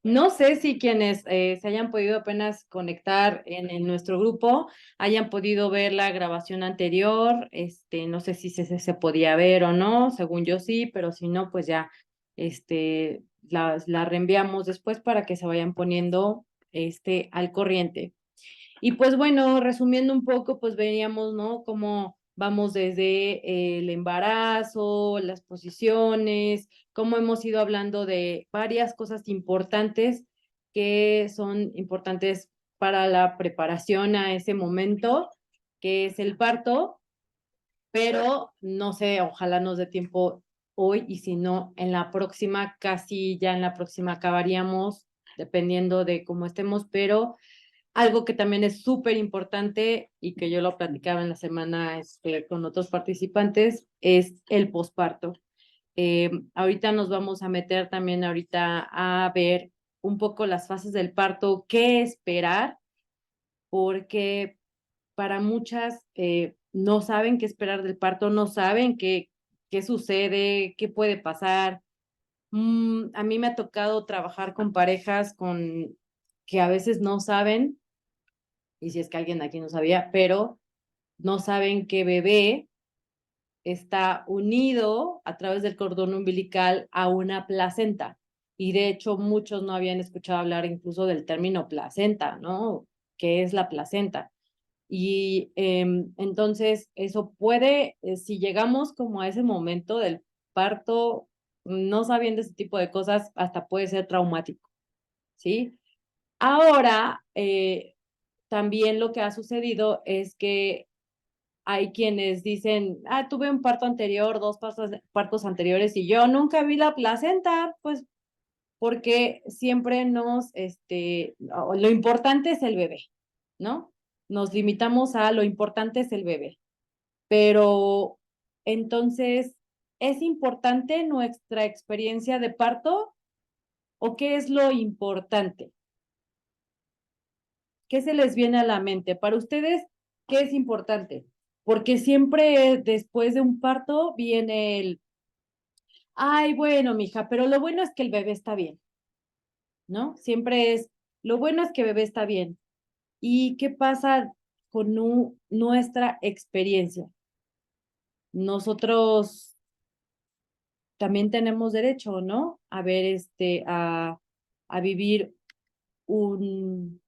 No sé si quienes se hayan podido apenas conectar en nuestro grupo hayan podido ver la grabación anterior. No sé si se podía ver o no, según yo sí, pero si no, pues ya la reenviamos después para que se vayan poniendo al corriente. Y pues bueno, resumiendo un poco, pues veníamos, ¿no? Cómo vamos desde el embarazo, las posiciones, cómo hemos ido hablando de varias cosas importantes que son importantes para la preparación a ese momento, que es el parto, pero no sé, ojalá nos dé tiempo hoy y si no, en la próxima, casi ya en la próxima acabaríamos, dependiendo de cómo estemos, pero algo que también es súper importante y que yo lo platicaba en la semana con otros participantes es el posparto. Ahorita nos vamos a meter también ahorita a ver un poco las fases del parto, qué esperar, porque para muchas no saben qué esperar del parto, no saben qué sucede, qué puede pasar. A mí me ha tocado trabajar con parejas que a veces no saben, y si es que alguien aquí no sabía, pero no saben que bebé está unido a través del cordón umbilical a una placenta. Y de hecho, muchos no habían escuchado hablar incluso del término placenta, ¿no? ¿Qué es la placenta? Y entonces eso puede, si llegamos como a ese momento del parto, no sabiendo ese tipo de cosas, hasta puede ser traumático, ¿sí? Ahora, también lo que ha sucedido es que hay quienes dicen, tuve un parto anterior, dos partos anteriores y yo nunca vi la placenta, pues porque siempre lo importante es el bebé, ¿no? Nos limitamos a lo importante es el bebé, pero entonces, ¿es importante nuestra experiencia de parto o qué es lo importante? ¿Qué se les viene a la mente? Para ustedes, ¿qué es importante? Porque siempre después de un parto viene ay, bueno, mija, pero lo bueno es que el bebé está bien, ¿no? Siempre es, lo bueno es que el bebé está bien. ¿Y qué pasa con nuestra experiencia? Nosotros también tenemos derecho, ¿no? A ver, a vivir un,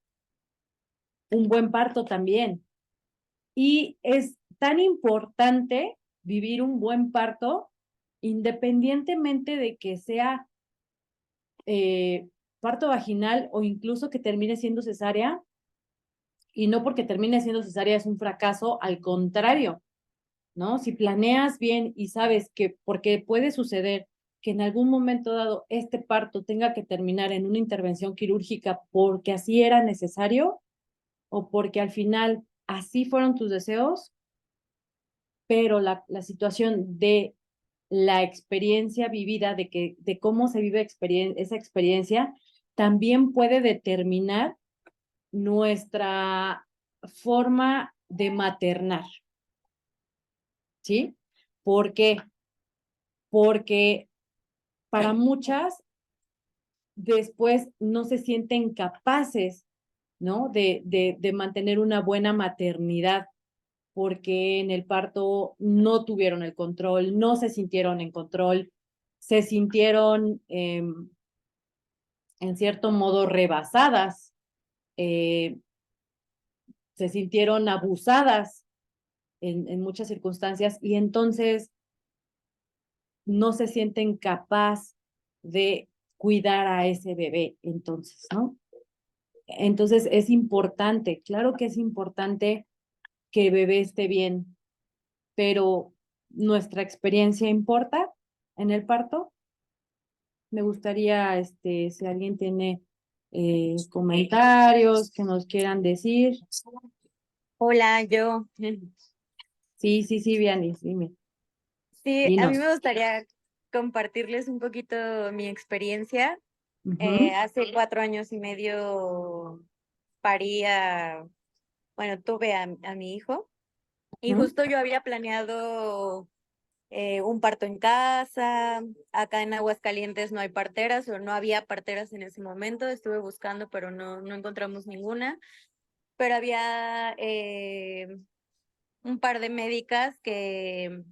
un buen parto también. Y es tan importante vivir un buen parto, independientemente de que sea parto vaginal o incluso que termine siendo cesárea, y no porque termine siendo cesárea es un fracaso, al contrario, ¿no? Si planeas bien y sabes que, porque puede suceder que en algún momento dado este parto tenga que terminar en una intervención quirúrgica porque así era necesario o porque al final así fueron tus deseos, pero la situación de la experiencia vivida, de cómo se vive esa experiencia, también puede determinar nuestra forma de maternar, ¿sí? ¿Por qué? Porque para muchas después no se sienten capaces, ¿no? De mantener una buena maternidad porque en el parto no tuvieron el control, no se sintieron en control, se sintieron en cierto modo rebasadas, eh, se sintieron abusadas en muchas circunstancias y entonces no se sienten capaz de cuidar a ese bebé, entonces, ¿no? Entonces es importante, claro que es importante que el bebé esté bien, pero nuestra experiencia importa en el parto. Me gustaría, si alguien tiene comentarios que nos quieran decir. Hola, yo. Sí, sí, sí, Vianis, dime, Sí, a mí dinos. me gustaría compartirles un poquito mi experiencia. Ujú, Hace 4 años y medio parí bueno, tuve a mi hijo y ujú, justo yo había planeado un parto en casa. Acá en Aguascalientes no hay parteras o no había parteras en ese momento. Estuve buscando, pero no encontramos ninguna. Pero había un par de médicas que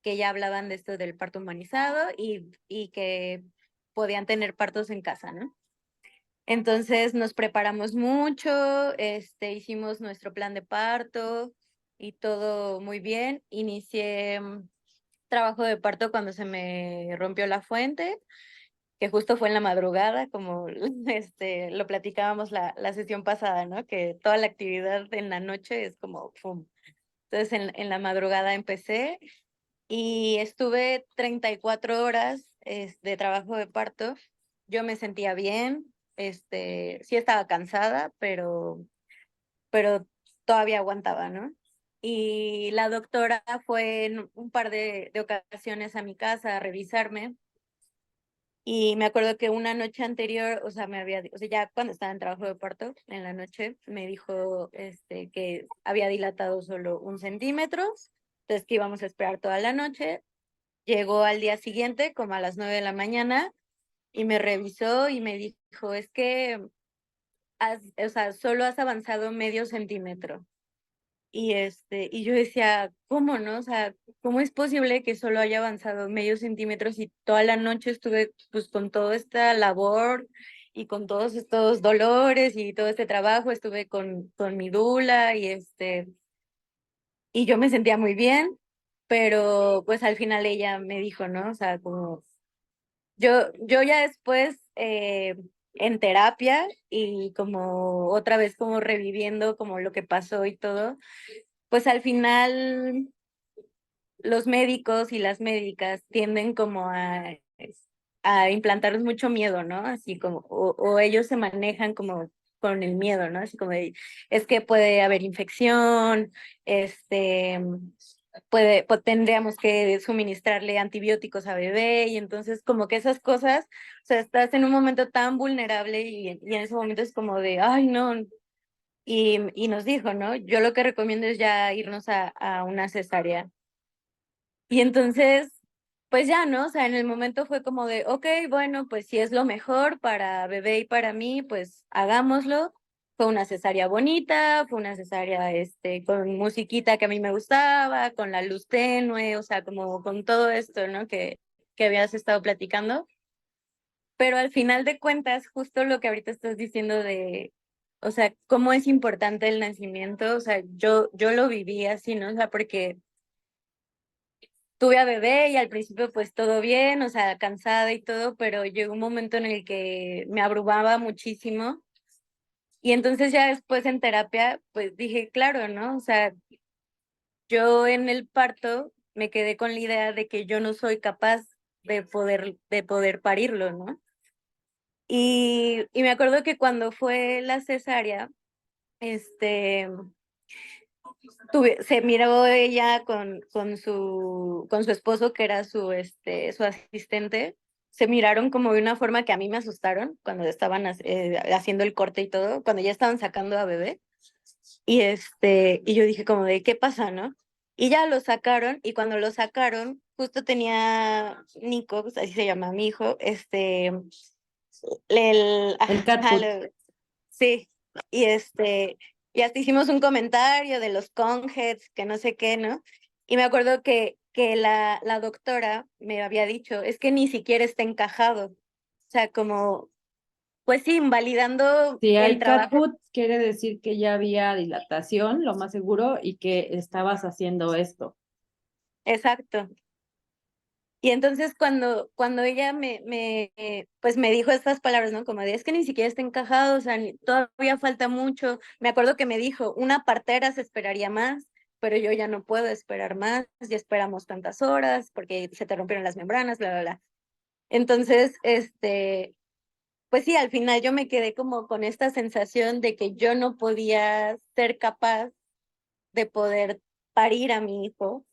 ya hablaban de esto del parto humanizado y que podían tener partos en casa, ¿no? Entonces nos preparamos mucho, hicimos nuestro plan de parto y todo muy bien. Inicié trabajo de parto cuando se me rompió la fuente, que justo fue en la madrugada, como lo platicábamos la sesión pasada, ¿no? Que toda la actividad en la noche es como, ¡pum! Entonces en la madrugada empecé y estuve 34 horas de trabajo de parto. Yo me sentía bien, sí estaba cansada, pero todavía aguantaba, ¿no? Y la doctora fue en un par de ocasiones a mi casa a revisarme y me acuerdo que una noche anterior, o sea, o sea, ya cuando estaba en trabajo de parto, en la noche, me dijo que había dilatado solo 1 centímetro, entonces que íbamos a esperar toda la noche. Llegó al día siguiente, como a las 9 de la mañana, y me revisó y me dijo, es que o sea, solo has avanzado medio centímetro. Y yo decía, ¿cómo no? O sea, ¿cómo es posible que solo haya avanzado medio centímetro si toda la noche estuve pues con toda esta labor y con todos estos dolores y todo este trabajo? Estuve con mi dula y yo me sentía muy bien, pero pues al final ella me dijo, ¿no? O sea, como yo ya después en terapia y como otra vez como reviviendo como lo que pasó y todo, pues al final los médicos y las médicas tienden como a implantarles mucho miedo, ¿no? Así como, o ellos se manejan como con el miedo, ¿no? Así como de, es que puede haber infección, este, tendríamos que suministrarle antibióticos a bebé y entonces como que esas cosas, o sea, estás en un momento tan vulnerable y en ese momento es como de, ay, no. Y nos dijo, ¿no? Yo lo que recomiendo es ya irnos a una cesárea. Y entonces, pues ya, ¿no? O sea, en el momento fue como de, ok, bueno, pues si es lo mejor para bebé y para mí, pues hagámoslo. Fue una cesárea bonita, fue una cesárea con musiquita que a mí me gustaba, con la luz tenue, o sea, como con todo esto, ¿no? Que habías estado platicando. Pero al final de cuentas, justo lo que ahorita estás diciendo de, o sea, cómo es importante el nacimiento, o sea, yo lo viví así, ¿no? O sea, porque tuve a bebé y al principio pues todo bien, o sea, cansada y todo, pero llegó un momento en el que me abrumaba muchísimo y entonces ya después en terapia pues dije, claro, ¿no? O sea, yo en el parto me quedé con la idea de que yo no soy capaz de poder parirlo, ¿no? Y me acuerdo que cuando fue la cesárea, este, se miró ella con su esposo, que era su asistente. Se miraron como de una forma que a mí me asustaron cuando estaban haciendo el corte y todo, cuando ya estaban sacando a bebé. Y yo dije como de, ¿qué pasa, no? Y ya lo sacaron, y cuando lo sacaron, justo tenía Nico, pues así se llama mi hijo, El cat ajá, food. sí, y hasta hicimos un comentario de los conheads, que no sé qué, ¿no? Y me acuerdo que la doctora me había dicho, es que ni siquiera está encajado. O sea, como, pues sí, invalidando Si el hay cat trabajo. food, quiere decir que ya había dilatación, lo más seguro, y que estabas haciendo esto. Exacto. Y entonces cuando ella pues me dijo estas palabras, ¿no? Como de, es que ni siquiera está encajado, o sea, todavía falta mucho. Me acuerdo que me dijo, una partera se esperaría más, pero yo ya no puedo esperar más, ya esperamos tantas horas porque se te rompieron las membranas, bla, bla, bla. Entonces, pues sí, al final yo me quedé como con esta sensación de que yo no podía ser capaz de poder parir a mi hijo,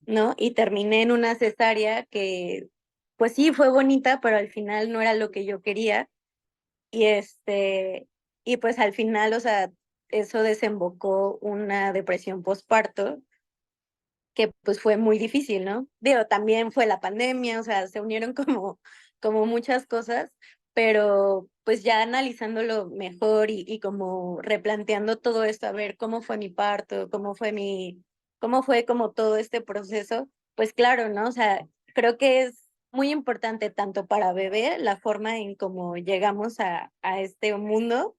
¿no? Y terminé en una cesárea que, pues sí, fue bonita, pero al final no era lo que yo quería. Y y pues al final, o sea, eso desembocó una depresión postparto que pues fue muy difícil, ¿no? Digo, también fue la pandemia, o sea, se unieron como muchas cosas, pero pues ya analizándolo mejor y como replanteando todo esto, a ver cómo fue mi parto, cómo fue como todo este proceso, pues claro, ¿no? O sea, creo que es muy importante tanto para bebé la forma en cómo llegamos a este mundo,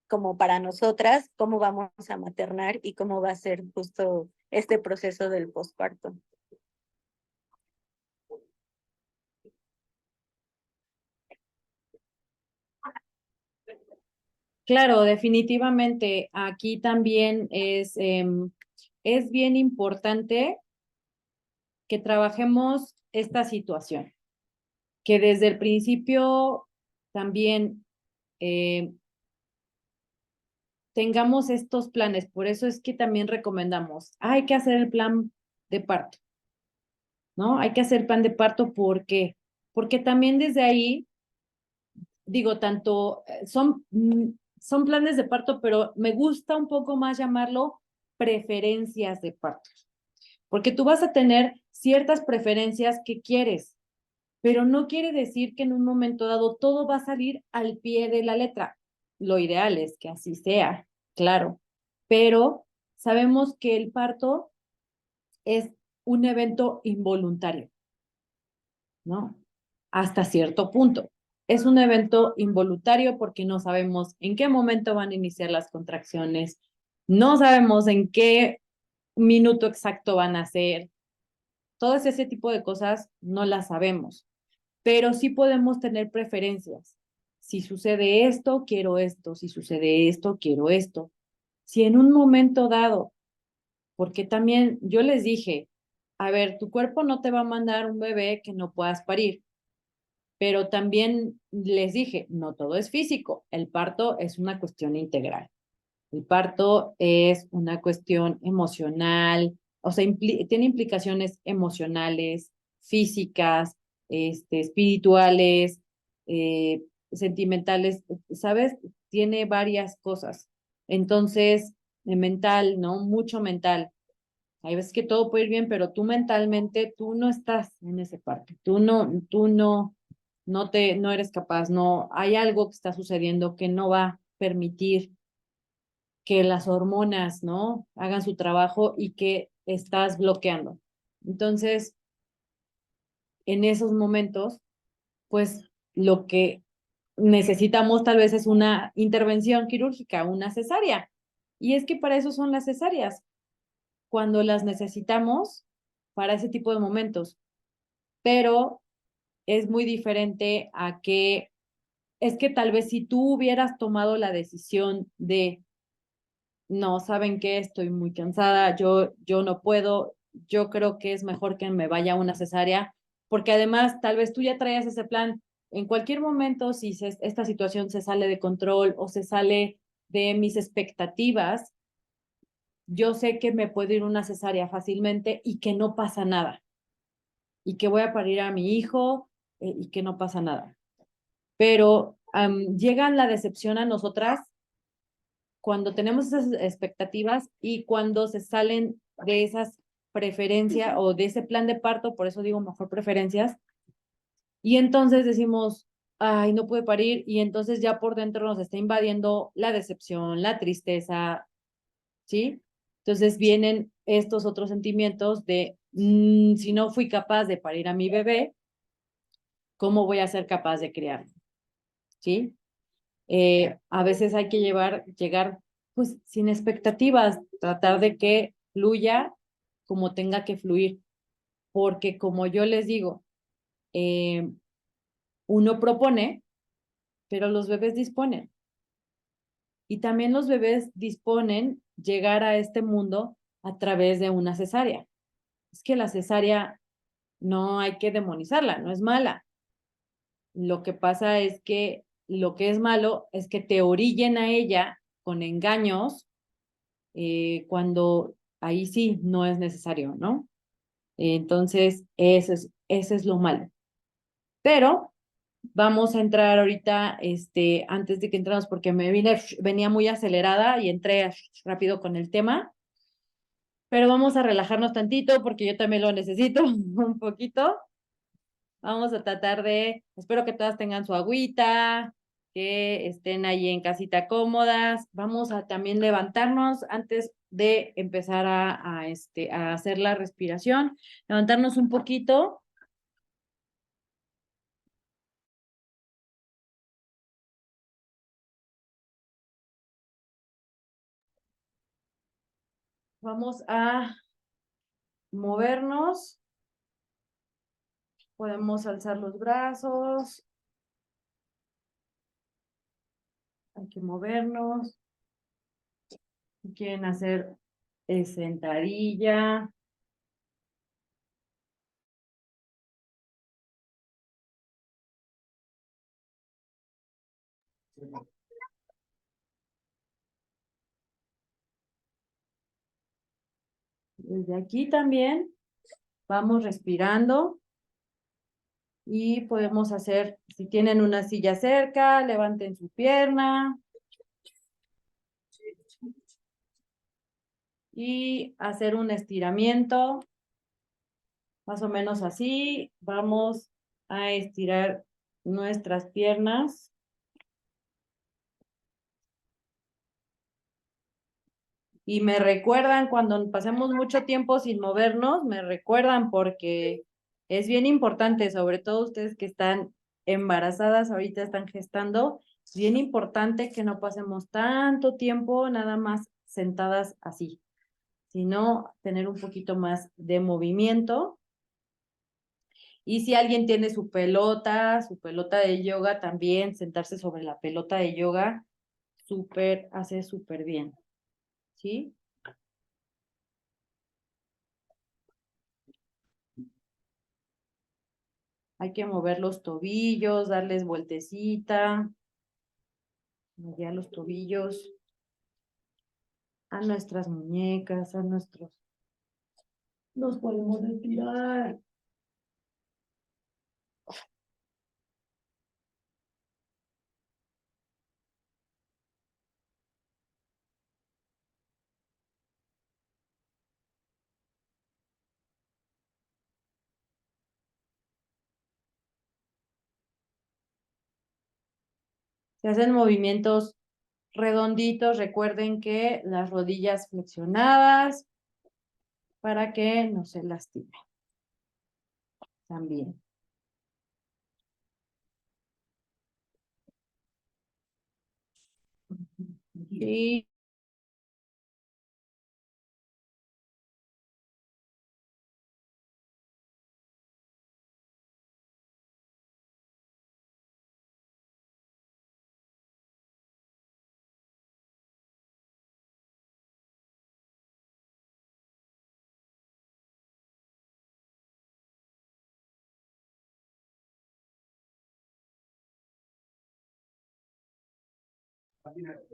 como para nosotras, cómo vamos a maternar y cómo va a ser justo este proceso del posparto. Claro, definitivamente aquí también es bien importante que trabajemos esta situación, que desde el principio también eh, tengamos estos planes. Por eso es que también recomendamos, hay que hacer el plan de parto, ¿no? Hay que hacer el plan de parto, ¿por qué? Porque también desde ahí, digo, tanto son planes de parto, pero me gusta un poco más llamarlo preferencias de parto, porque tú vas a tener ciertas preferencias que quieres, pero no quiere decir que en un momento dado todo va a salir al pie de la letra. Lo ideal es que así sea, claro, pero sabemos que el parto es un evento involuntario, ¿no? Hasta cierto punto. Es un evento involuntario porque no sabemos en qué momento van a iniciar las contracciones, no sabemos en qué minuto exacto van a ser. Todo ese tipo de cosas no las sabemos, pero sí podemos tener preferencias. Si sucede esto, quiero esto. Si sucede esto, quiero esto. Si en un momento dado, porque también yo les dije, a ver, tu cuerpo no te va a mandar un bebé que no puedas parir, pero también les dije, no todo es físico, el parto es una cuestión integral. El parto es una cuestión emocional, o sea, tiene implicaciones emocionales, físicas, espirituales, sentimentales, ¿sabes? Tiene varias cosas. Entonces, mental, ¿no? Mucho mental. Hay veces que todo puede ir bien, pero tú mentalmente, tú no estás en ese parto. No eres capaz, no, hay algo que está sucediendo que no va a permitir que las hormonas, ¿no? Hagan su trabajo y que estás bloqueando. Entonces, en esos momentos, pues lo que necesitamos tal vez es una intervención quirúrgica, una cesárea. Y es que para eso son las cesáreas, cuando las necesitamos para ese tipo de momentos. Pero es muy diferente a que, es que tal vez si tú hubieras tomado la decisión de no, ¿saben qué? Estoy muy cansada, yo no puedo, yo creo que es mejor que me vaya a una cesárea, porque además tal vez tú ya traías ese plan, en cualquier momento, si esta situación se sale de control o se sale de mis expectativas, yo sé que me puedo ir a una cesárea fácilmente y que no pasa nada, y que voy a parir a mi hijo y que no pasa nada. Pero llega la decepción a nosotras cuando tenemos esas expectativas y cuando se salen de esas preferencias o de ese plan de parto, por eso digo mejor preferencias, y entonces decimos, ay, no pude parir, y entonces ya por dentro nos está invadiendo la decepción, la tristeza, ¿sí? Entonces vienen estos otros sentimientos de, si no fui capaz de parir a mi bebé, ¿cómo voy a ser capaz de criarlo? ¿Sí? A veces hay que llegar pues sin expectativas, tratar de que fluya como tenga que fluir, porque como yo les digo, eh, uno propone, pero los bebés disponen. Y también los bebés disponen llegar a este mundo a través de una cesárea. Es que la cesárea no hay que demonizarla, no es mala. Lo que pasa es que lo que es malo es que te orillen a ella con engaños cuando ahí sí no es necesario, ¿no? Entonces, ese es lo malo. Pero vamos a entrar ahorita, antes de que entramos, porque venía muy acelerada y entré rápido con el tema. pero vamos a relajarnos tantito porque yo también lo necesito un poquito. Vamos a tratar de, espero que todas tengan su agüita, que estén ahí en casita cómodas. Vamos a también levantarnos antes de empezar a hacer la respiración, levantarnos un poquito. Vamos a movernos, podemos alzar los brazos, hay que movernos. Si quieren hacer sentadilla, desde aquí también vamos respirando y podemos hacer, si tienen una silla cerca, levanten su pierna y hacer un estiramiento, más o menos así. Vamos a estirar nuestras piernas. Y me recuerdan cuando pasemos mucho tiempo sin movernos, me recuerdan porque es bien importante, sobre todo ustedes que están embarazadas, ahorita están gestando, es bien importante que no pasemos tanto tiempo nada más sentadas así, sino tener un poquito más de movimiento. Y si alguien tiene su pelota de yoga también, sentarse sobre la pelota de yoga, hace súper bien, ¿sí? Hay que mover los tobillos, darles vueltecita, ya los tobillos, a nuestras muñecas, a nuestros. Nos podemos estirar. Se hacen movimientos redonditos, recuerden que las rodillas flexionadas para que no se lastime también. Y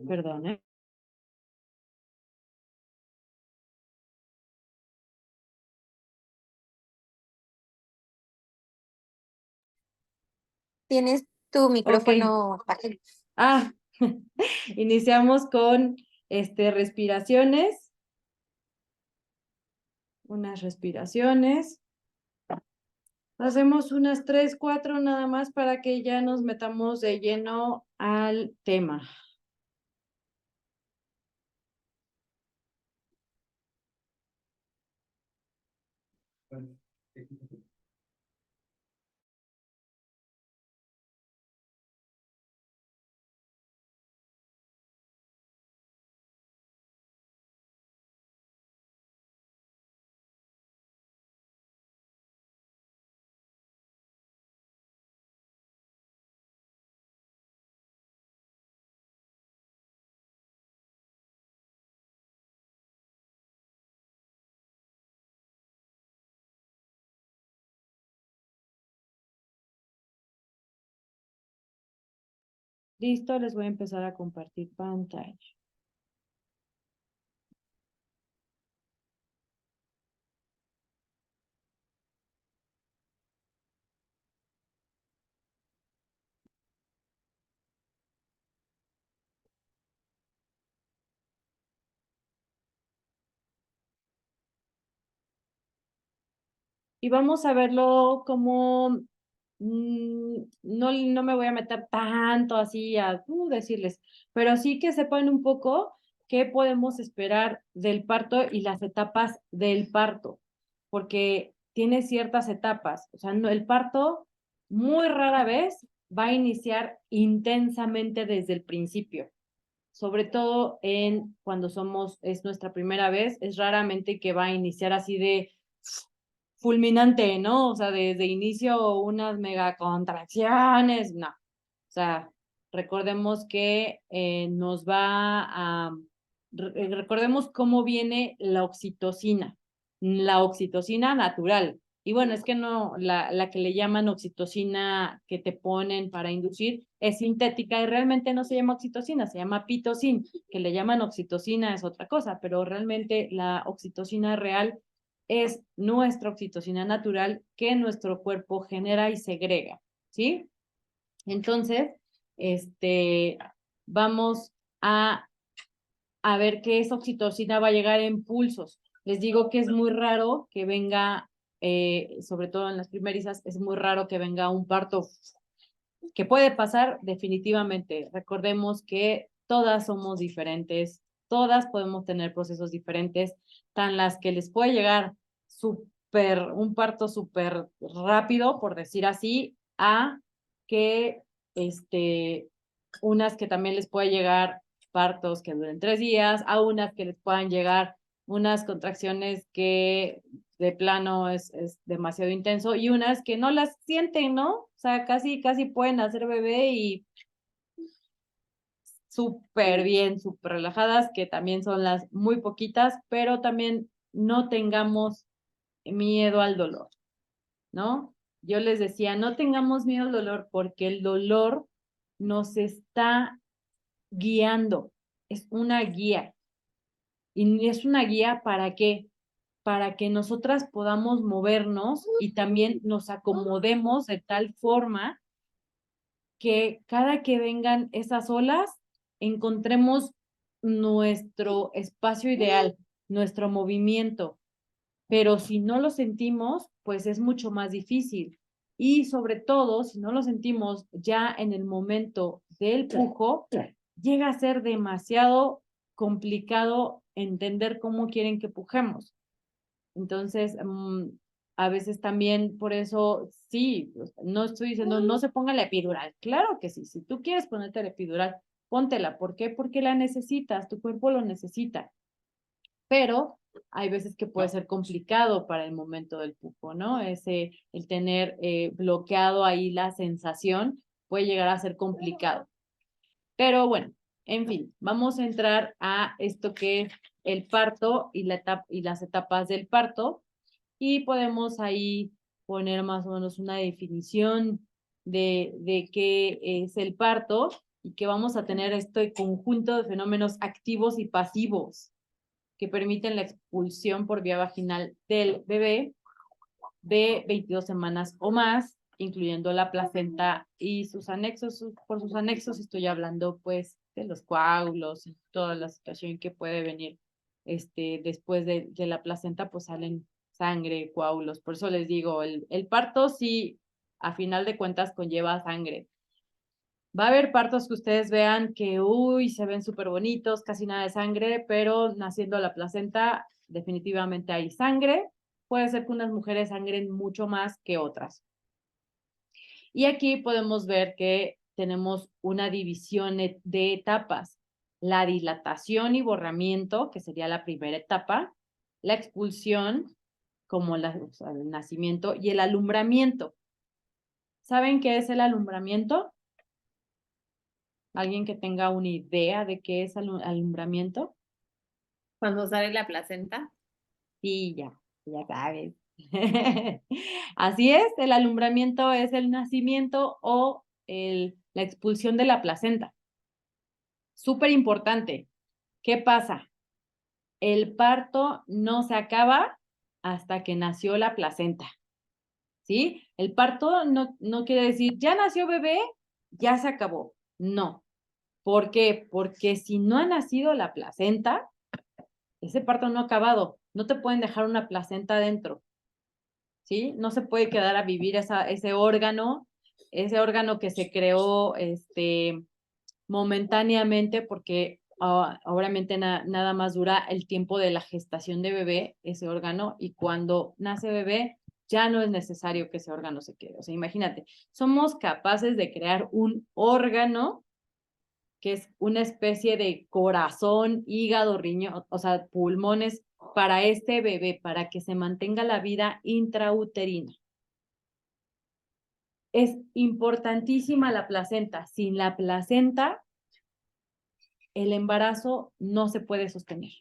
perdón, ¿eh? Tienes tu Ok. micrófono bajito. Ah, iniciamos con respiraciones, unas respiraciones. Hacemos unas 3, 4 nada más para que ya nos metamos de lleno al tema. Listo, les voy a empezar a compartir pantalla. y vamos a verlo como, no me voy a meter tanto así a decirles, pero sí que sepan un poco qué podemos esperar del parto y las etapas del parto, porque tiene ciertas etapas, o sea, el parto muy rara vez va a iniciar intensamente desde el principio, sobre todo en cuando es nuestra primera vez, es raramente que va a iniciar así de fulminante, ¿no? O sea, desde inicio unas mega contracciones, no. O sea, recordemos que recordemos cómo viene la oxitocina natural. Y bueno, es que no, la que le llaman oxitocina que te ponen para inducir es sintética y realmente no se llama oxitocina, se llama pitocin, que le llaman oxitocina es otra cosa, pero realmente la oxitocina real es nuestra oxitocina natural que nuestro cuerpo genera y segrega, ¿sí? Entonces, vamos a, a ver que esa oxitocina va a llegar en pulsos. Les digo que es muy raro que venga, sobre todo en las primerizas, es muy raro que venga un parto que puede pasar definitivamente. Recordemos que todas somos diferentes, todas podemos tener procesos diferentes, tan las que les puede llegar un parto súper rápido, por decir así, a que unas que también les puede llegar partos que duren 3 días, a unas que les puedan llegar unas contracciones que de plano es demasiado intenso y unas que no las sienten, ¿no? O sea, casi pueden hacer bebé y súper bien, súper relajadas, que también son las muy poquitas, pero también no tengamos miedo al dolor, ¿no? Yo les decía, no tengamos miedo al dolor porque el dolor nos está guiando, es una guía. ¿Y es una guía para qué? Para que nosotras podamos movernos y también nos acomodemos de tal forma que cada que vengan esas olas, encontremos nuestro espacio ideal, nuestro movimiento. Pero si no lo sentimos, pues es mucho más difícil. Y sobre todo, si no lo sentimos ya en el momento del pujo, llega a ser demasiado complicado entender cómo quieren que pujemos. Entonces, a veces también por eso, sí, no estoy diciendo no se ponga la epidural. Claro que sí, si tú quieres ponerte la epidural, póntela. ¿Por qué? Porque la necesitas, tu cuerpo lo necesita. Pero hay veces que puede ser complicado para el momento del pupo, ¿no? El tener bloqueado ahí la sensación puede llegar a ser complicado. Pero bueno, en fin, vamos a entrar a esto que es el parto y las etapas del parto y podemos ahí poner más o menos una definición de qué es el parto y que vamos a tener este conjunto de fenómenos activos y pasivos que permiten la expulsión por vía vaginal del bebé de 22 semanas o más, incluyendo la placenta y sus anexos. Por sus anexos estoy hablando pues de los coágulos y toda la situación que puede venir después de la placenta, pues salen sangre, coágulos. Por eso les digo, el parto sí, a final de cuentas, conlleva sangre. Va a haber partos que ustedes vean que, uy, se ven súper bonitos, casi nada de sangre, pero naciendo la placenta, definitivamente hay sangre. Puede ser que unas mujeres sangren mucho más que otras. Y aquí podemos ver que tenemos una división de etapas. La dilatación y borramiento, que sería la primera etapa, la expulsión, como o sea, el nacimiento, y el alumbramiento. ¿Saben qué es el alumbramiento? ¿Alguien que tenga una idea de qué es alumbramiento? Cuando sale la placenta. Sí, ya sabes. Así es, el alumbramiento es el nacimiento o la expulsión de la placenta. Súper importante. ¿Qué pasa? El parto no se acaba hasta que nació la placenta. ¿Sí? El parto no quiere decir, ya nació bebé, ya se acabó. No. ¿Por qué? Porque si no ha nacido la placenta, ese parto no ha acabado. No te pueden dejar una placenta adentro. ¿sí? No se puede quedar a vivir ese órgano que se creó momentáneamente porque obviamente nada más dura el tiempo de la gestación de bebé, ese órgano, y cuando nace bebé ya no es necesario que ese órgano se quede. O sea, imagínate, somos capaces de crear un órgano que es una especie de corazón, hígado, riñón, o sea, pulmones para este bebé, para que se mantenga la vida intrauterina. Es importantísima la placenta. Sin la placenta, el embarazo no se puede sostener.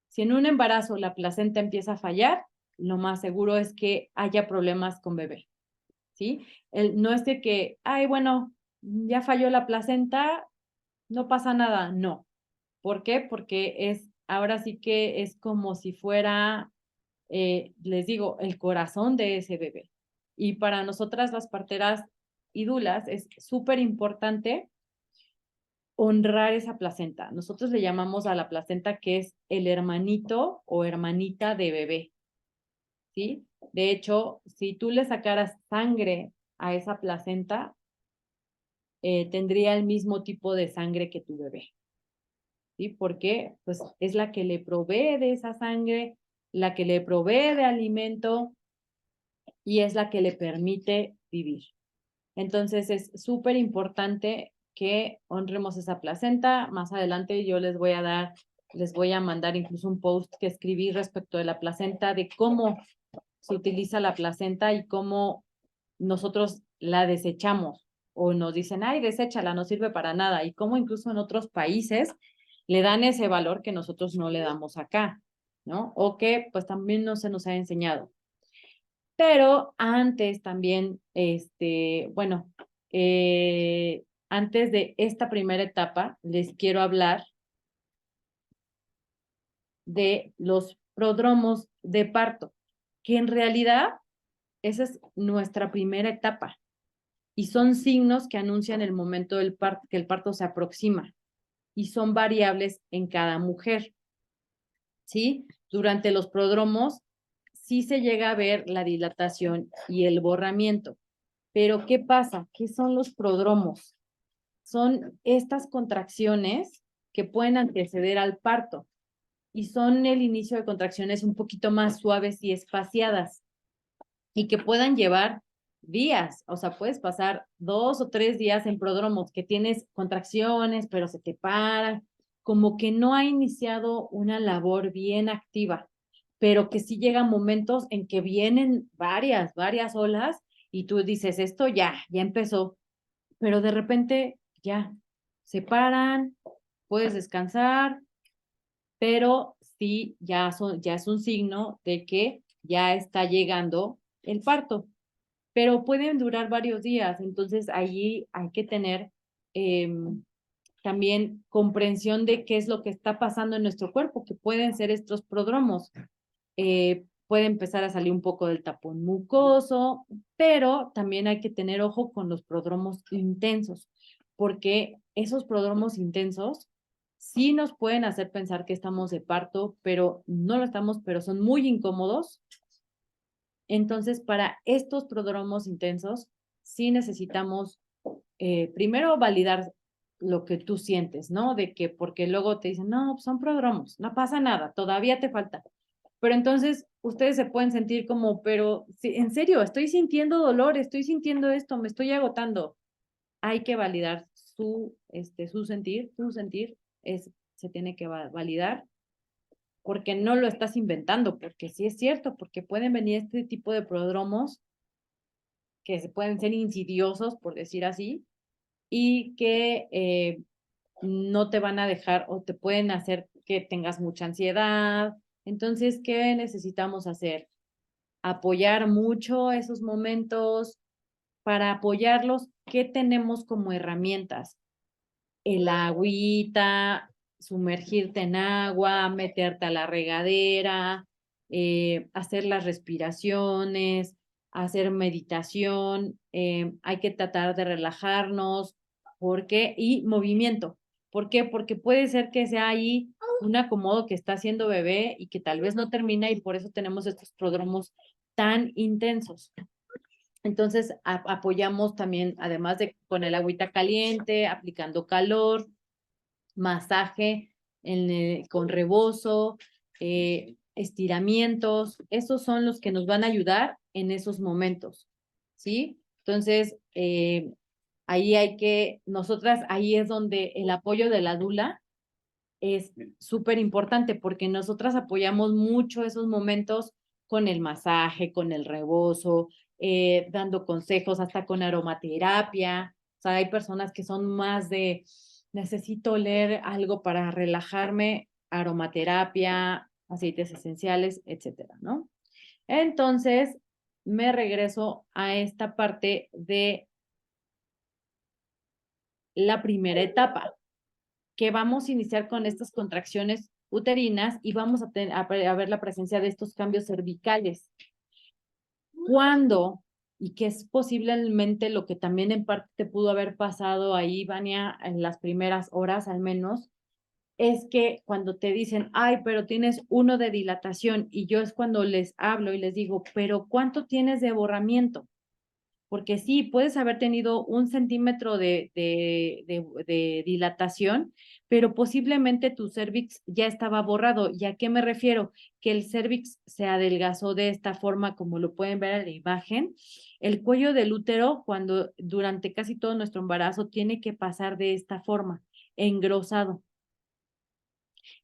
Si en un embarazo la placenta empieza a fallar, lo más seguro es que haya problemas con bebé, ¿sí? No es de que, ay, bueno, ya falló la placenta, no pasa nada, no. ¿Por qué? Porque ahora sí que es como si fuera, les digo, el corazón de ese bebé. Y para nosotras las parteras y dulas es súper importante honrar esa placenta. Nosotros le llamamos a la placenta que es el hermanito o hermanita de bebé, ¿sí? De hecho, si tú le sacaras sangre a esa placenta, tendría el mismo tipo de sangre que tu bebé, ¿sí? Porque pues es la que le provee de esa sangre, la que le provee de alimento y es la que le permite vivir. Entonces es súper importante que honremos esa placenta. Más adelante yo les voy a mandar incluso un post que escribí respecto de la placenta, de cómo se utiliza la placenta y cómo nosotros la desechamos o nos dicen, ay, deséchala, no sirve para nada, y cómo incluso en otros países le dan ese valor que nosotros no le damos acá, ¿no? O que pues también no se nos ha enseñado. Pero antes también, bueno, antes de esta primera etapa, les quiero hablar de los prodromos de parto, que en realidad esa es nuestra primera etapa y son signos que anuncian el momento del parto, que el parto se aproxima y son variables en cada mujer, ¿sí? Durante los prodromos sí se llega a ver la dilatación y el borramiento. Pero ¿qué pasa? ¿Qué son los prodromos? Son estas contracciones que pueden anteceder al parto y son el inicio de contracciones un poquito más suaves y espaciadas y que puedan llevar días, o sea, puedes pasar 2 o 3 días en prodromos que tienes contracciones, pero se te paran, como que no ha iniciado una labor bien activa, pero que sí llegan momentos en que vienen varias olas y tú dices, esto ya empezó, pero de repente ya se paran, puedes descansar, pero sí ya es un signo de que ya está llegando el parto, pero pueden durar varios días, entonces allí hay que tener también comprensión de qué es lo que está pasando en nuestro cuerpo, que pueden ser estos prodromos. Puede empezar a salir un poco del tapón mucoso, pero también hay que tener ojo con los prodromos intensos, porque esos prodromos intensos sí nos pueden hacer pensar que estamos de parto, pero no lo estamos, pero son muy incómodos. Entonces, para estos prodromos intensos, sí necesitamos primero validar lo que tú sientes, ¿no? De que, porque luego te dicen, no, son prodromos, no pasa nada, todavía te falta. Pero entonces ustedes se pueden sentir como, pero en serio, estoy sintiendo dolor, estoy sintiendo esto, me estoy agotando. Hay que validar su sentir, tu sentir se tiene que validar porque no lo estás inventando, porque sí es cierto, porque pueden venir este tipo de prodromos que se pueden ser insidiosos, por decir así, y que no te van a dejar o te pueden hacer que tengas mucha ansiedad. Entonces, ¿qué necesitamos hacer? Apoyar mucho esos momentos. Para apoyarlos, ¿qué tenemos como herramientas? El agüita, sumergirte en agua, meterte a la regadera, hacer las respiraciones, hacer meditación, hay que tratar de relajarnos, y movimiento. ¿Por qué? Porque puede ser que sea ahí un acomodo que está haciendo bebé y que tal vez no termina y por eso tenemos estos prodromos tan intensos. Entonces, apoyamos también, además de con el agüita caliente, aplicando calor, masaje con rebozo, estiramientos. Esos son los que nos van a ayudar en esos momentos, ¿sí? Entonces, ahí es donde el apoyo de la dula es súper importante porque nosotras apoyamos mucho esos momentos con el masaje, con el rebozo, dando consejos, hasta con aromaterapia. O sea, hay personas que son más de, necesito oler algo para relajarme, aromaterapia, aceites esenciales, etcétera, ¿no? Entonces, me regreso a esta parte de la primera etapa, que vamos a iniciar con estas contracciones uterinas y vamos a ver la presencia de estos cambios cervicales. ¿Cuándo? Y que es posiblemente lo que también en parte te pudo haber pasado ahí, Vania, en las primeras horas al menos, es que cuando te dicen, ay, pero tienes 1 de dilatación, y yo es cuando les hablo y les digo, pero ¿cuánto tienes de borramiento? Porque sí, puedes haber tenido 1 centímetro de dilatación, pero posiblemente tu cervix ya estaba borrado. ¿Y a qué me refiero? Que el cervix se adelgazó de esta forma, como lo pueden ver en la imagen. El cuello del útero, cuando durante casi todo nuestro embarazo, tiene que pasar de esta forma, engrosado.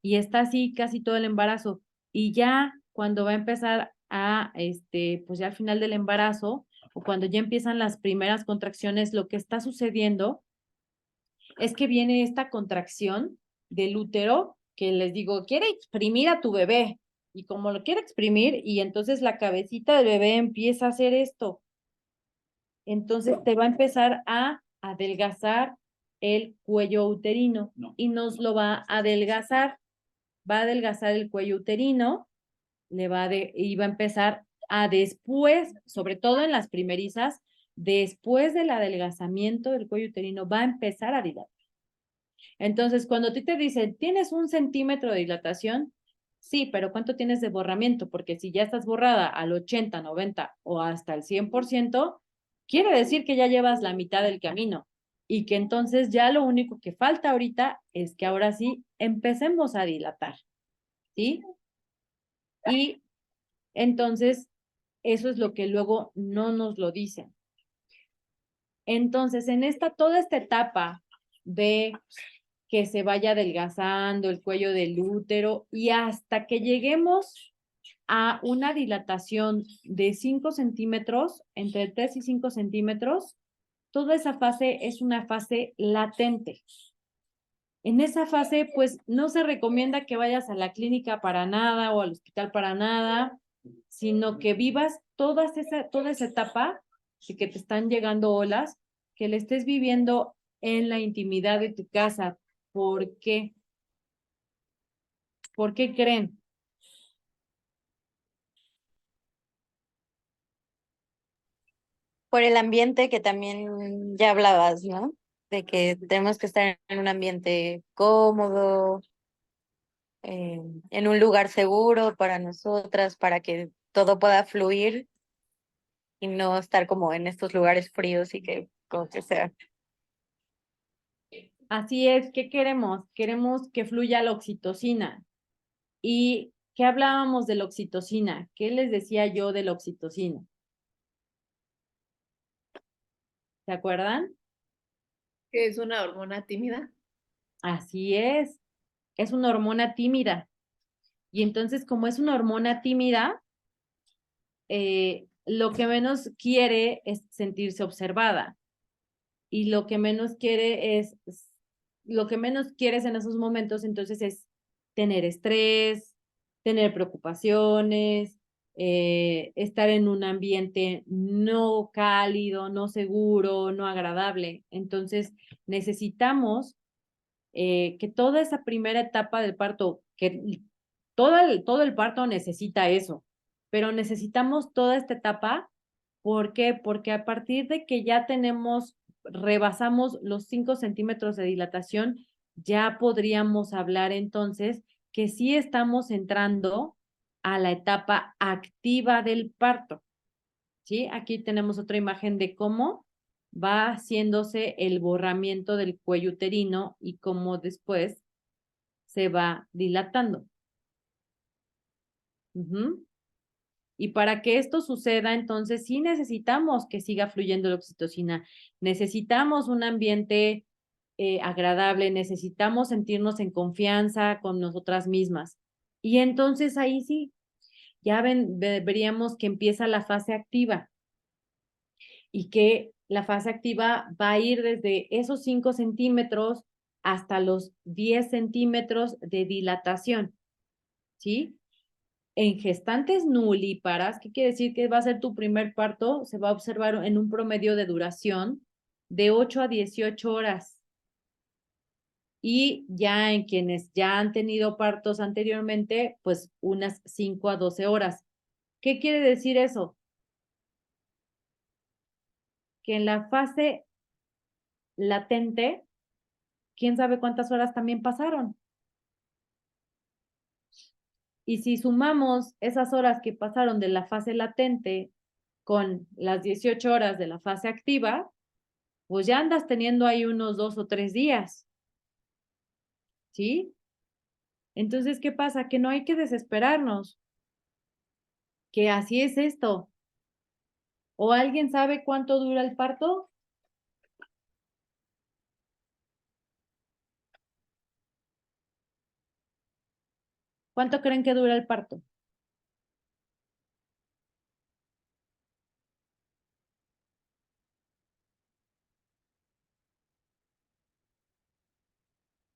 Y está así casi todo el embarazo. Y ya cuando va a empezar pues ya al final del embarazo, o cuando ya empiezan las primeras contracciones, lo que está sucediendo es que viene esta contracción del útero que les digo, quiere exprimir a tu bebé. Y como lo quiere exprimir, y entonces la cabecita del bebé empieza a hacer esto. Entonces te va a empezar a adelgazar el cuello uterino y nos lo va a adelgazar. Va a adelgazar el cuello uterino, y va a empezar a después, sobre todo en las primerizas, después del adelgazamiento del cuello uterino, va a empezar a dilatar. Entonces, cuando a ti te dicen, ¿tienes 1 centímetro de dilatación? Sí, pero ¿cuánto tienes de borramiento? Porque si ya estás borrada al 80, 90 o hasta el 100%, quiere decir que ya llevas la mitad del camino y que entonces ya lo único que falta ahorita es que ahora sí empecemos a dilatar, ¿sí? Y entonces, eso es lo que luego no nos lo dicen. Entonces, toda esta etapa de que se vaya adelgazando el cuello del útero y hasta que lleguemos a una dilatación de 5 centímetros, entre 3 y 5 centímetros, toda esa fase es una fase latente. En esa fase, pues no se recomienda que vayas a la clínica para nada o al hospital para nada, sino que vivas toda esa etapa de que te están llegando olas, que le estés viviendo en la intimidad de tu casa. ¿Por qué? ¿Por qué creen? Por el ambiente que también ya hablabas, ¿no? De que tenemos que estar en un ambiente cómodo, en un lugar seguro para nosotras, para que todo pueda fluir y no estar como en estos lugares fríos y que como que sea. Así es, ¿qué queremos? Queremos que fluya la oxitocina. ¿Y qué hablábamos de la oxitocina? ¿Qué les decía yo de la oxitocina? ¿Se acuerdan? Que es una hormona tímida. Así es una hormona tímida. Y entonces, como es una hormona tímida, lo que menos quiere es sentirse observada. Y lo que menos quieres en esos momentos, entonces es tener estrés, tener preocupaciones, estar en un ambiente no cálido, no seguro, no agradable. Entonces, necesitamos que toda esa primera etapa del parto, que todo el parto necesita eso, pero necesitamos toda esta etapa. ¿Por qué? Porque a partir de que ya rebasamos los 5 centímetros de dilatación, ya podríamos hablar entonces que sí estamos entrando a la etapa activa del parto. ¿Sí? Aquí tenemos otra imagen de cómo va haciéndose el borramiento del cuello uterino y cómo después se va dilatando. Y para que esto suceda, entonces sí necesitamos que siga fluyendo la oxitocina, necesitamos un ambiente agradable, necesitamos sentirnos en confianza con nosotras mismas. Y entonces ahí sí, ya veríamos que empieza la fase activa y que la fase activa va a ir desde esos 5 centímetros hasta los 10 centímetros de dilatación, ¿sí? En gestantes nulíparas, ¿qué quiere decir? Que va a ser tu primer parto, se va a observar en un promedio de duración de 8 a 18 horas. Y ya en quienes ya han tenido partos anteriormente, pues unas 5 a 12 horas. ¿Qué quiere decir eso? Que en la fase latente, quién sabe cuántas horas también pasaron. Y si sumamos esas horas que pasaron de la fase latente con las 18 horas de la fase activa, pues ya andas teniendo ahí unos 2 o 3 días. ¿Sí? Entonces, ¿qué pasa? Que no hay que desesperarnos, que así es esto. ¿O alguien sabe cuánto dura el parto? ¿Cuánto creen que dura el parto?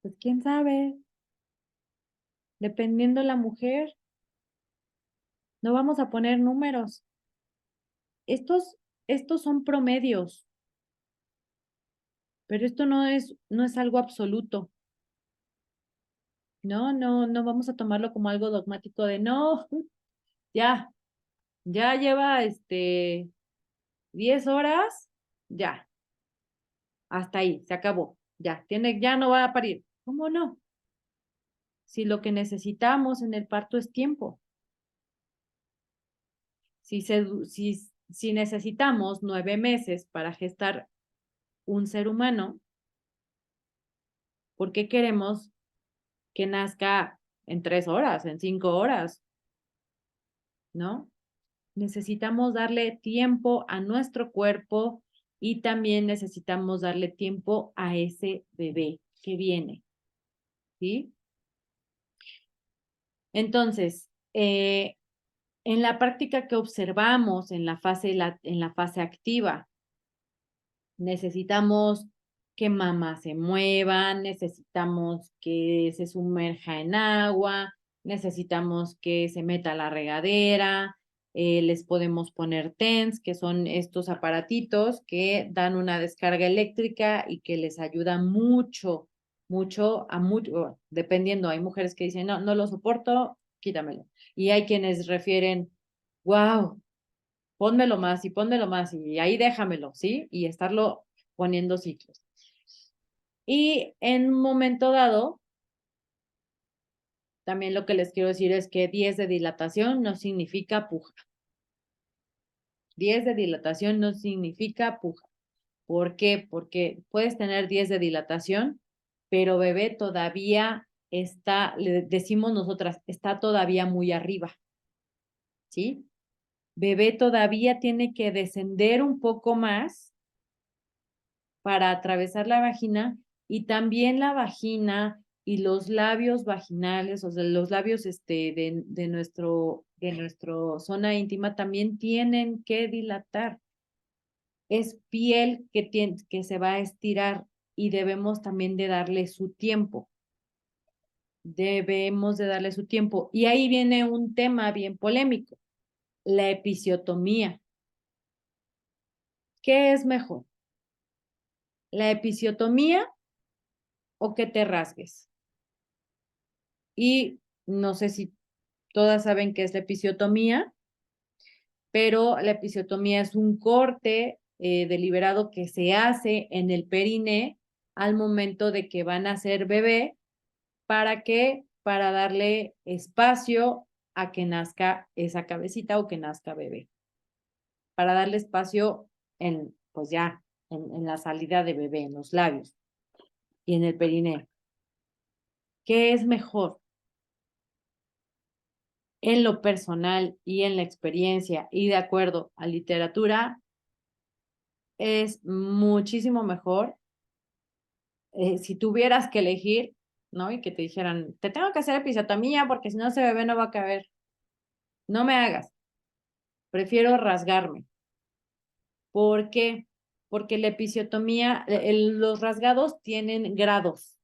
Pues quién sabe, dependiendo la mujer, no vamos a poner números. Estos son promedios, pero esto no es algo absoluto. No vamos a tomarlo como algo dogmático de no, ya lleva 10 horas, ya, hasta ahí, se acabó, ya no va a parir. ¿Cómo no? Si lo que necesitamos en el parto es tiempo. Si necesitamos 9 meses para gestar un ser humano, ¿por qué queremos que nazca en 3 horas, en 5 horas? ¿No? Necesitamos darle tiempo a nuestro cuerpo y también necesitamos darle tiempo a ese bebé que viene, ¿sí? Entonces, en la práctica que observamos en la fase activa, necesitamos que mamá se mueva, necesitamos que se sumerja en agua, necesitamos que se meta a la regadera, les podemos poner TENS, que son estos aparatitos que dan una descarga eléctrica y que les ayuda mucho, dependiendo, hay mujeres que dicen, no lo soporto, quítamelo. Y hay quienes refieren, wow, pónmelo más y ahí déjamelo, ¿sí? Y estarlo poniendo ciclos. Y en un momento dado, también lo que les quiero decir es que 10 de dilatación no significa puja. 10 de dilatación no significa puja. ¿Por qué? Porque puedes tener 10 de dilatación, pero bebé todavía está, le decimos nosotras, está todavía muy arriba, ¿sí? Bebé todavía tiene que descender un poco más para atravesar la vagina y también la vagina y los labios vaginales, o sea, los labios de nuestro zona íntima también tienen que dilatar. Es piel que se va a estirar y debemos también de darle su tiempo. Debemos de darle su tiempo. Y ahí viene un tema bien polémico, la episiotomía. ¿Qué es mejor? ¿La episiotomía o que te rasgues? Y no sé si todas saben qué es la episiotomía, pero la episiotomía es un corte deliberado que se hace en el periné al momento de que van a ser bebé. ¿Para qué? Para darle espacio a que nazca esa cabecita o que nazca bebé, para darle espacio en, pues ya, en la salida de bebé, en los labios y en el perineo. ¿Qué es mejor? En lo personal y en la experiencia y de acuerdo a literatura, es muchísimo mejor si tuvieras que elegir, ¿no? Y que te dijeran, te tengo que hacer episiotomía porque si no ese bebé no va a caber. No me hagas. Prefiero rasgarme. ¿Por qué? Porque la episiotomía, los rasgados tienen grados.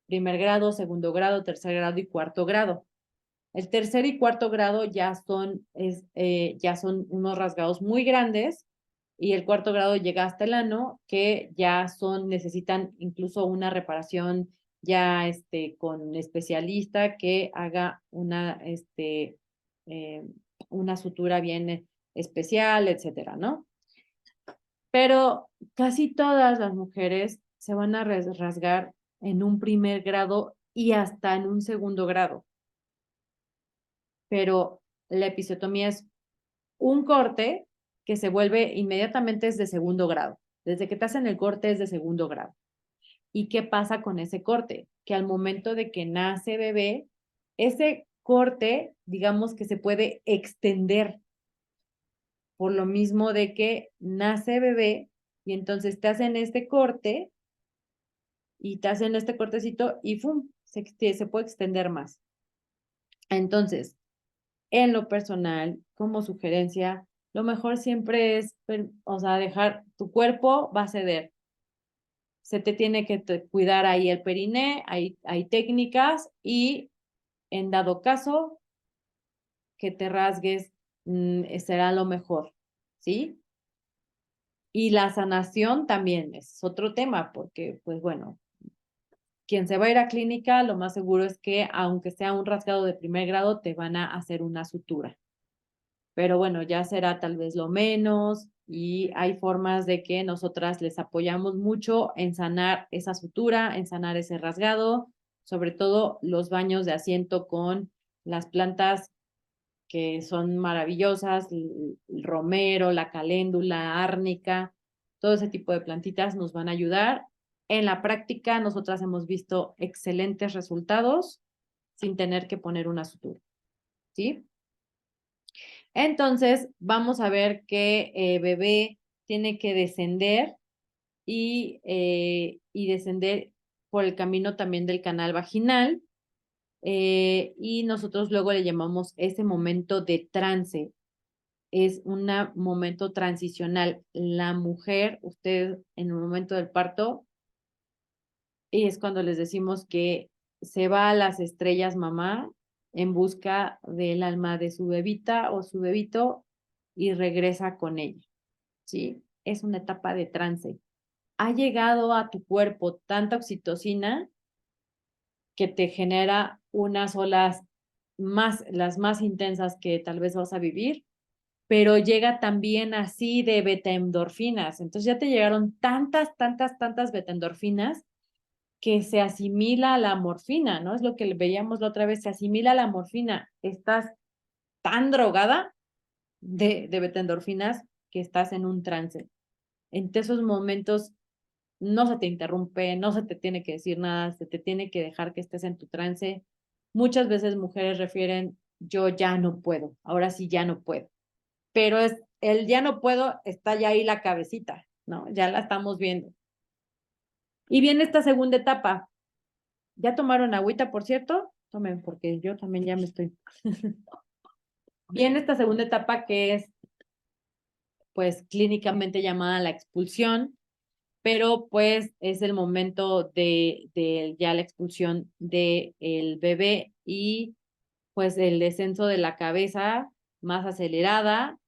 Primer grado, segundo grado, tercer grado y cuarto grado. El tercer y cuarto grado ya son unos rasgados muy grandes y el cuarto grado llega hasta el ano, que ya necesitan incluso una reparación ya con especialista que haga una sutura bien especial, etcétera, ¿no? Pero casi todas las mujeres se van a rasgar en un primer grado y hasta en un segundo grado. Pero la episiotomía es un corte que se vuelve inmediatamente es de segundo grado. Desde que te hacen el corte es de segundo grado. ¿Y qué pasa con ese corte? Que al momento de que nace bebé, ese corte, digamos que se puede extender por lo mismo de que nace bebé y entonces te hacen este corte y te hacen este cortecito y ¡fum! Se puede extender más. Entonces, en lo personal, como sugerencia, lo mejor siempre es, o sea, dejar tu cuerpo va a ceder. Se te tiene que cuidar ahí el periné, hay técnicas y en dado caso que te rasgues, será lo mejor, ¿sí? Y la sanación también es otro tema, porque, pues bueno, quien se va a ir a clínica, lo más seguro es que, aunque sea un rasgado de primer grado, te van a hacer una sutura. Pero bueno, ya será tal vez lo menos y hay formas de que nosotras les apoyamos mucho en sanar esa sutura, en sanar ese rasgado, sobre todo los baños de asiento con las plantas que son maravillosas, el romero, la caléndula, árnica, todo ese tipo de plantitas nos van a ayudar. En la práctica, nosotras hemos visto excelentes resultados sin tener que poner una sutura, ¿sí? Entonces, vamos a ver que bebé tiene que descender y descender por el camino también del canal vaginal. Y nosotros luego le llamamos ese momento de trance. Es un momento transicional. La mujer, usted en el momento del parto, y es cuando les decimos que se va a las estrellas mamá en busca del alma de su bebita o su bebito y regresa con ella, ¿sí? Es una etapa de trance. Ha llegado a tu cuerpo tanta oxitocina que te genera unas olas las más intensas que tal vez vas a vivir, pero llega también así de beta-endorfinas. Entonces ya te llegaron tantas beta-endorfinas que se asimila a la morfina, ¿no? Es lo que veíamos la otra vez, se asimila a la morfina. Estás tan drogada de beta-endorfinas que estás en un trance. En esos momentos no se te interrumpe, no se te tiene que decir nada, se te tiene que dejar que estés en tu trance. Muchas veces mujeres refieren, yo ya no puedo, ahora sí ya no puedo. Pero el ya no puedo, está ya ahí la cabecita, ¿no? Ya la estamos viendo. Y viene esta segunda etapa. ¿Ya tomaron agüita, por cierto? Tomen, porque yo también ya me estoy. Viene esta segunda etapa que es, pues, clínicamente llamada la expulsión, pero pues es el momento de ya la expulsión del bebé y pues el descenso de la cabeza más acelerada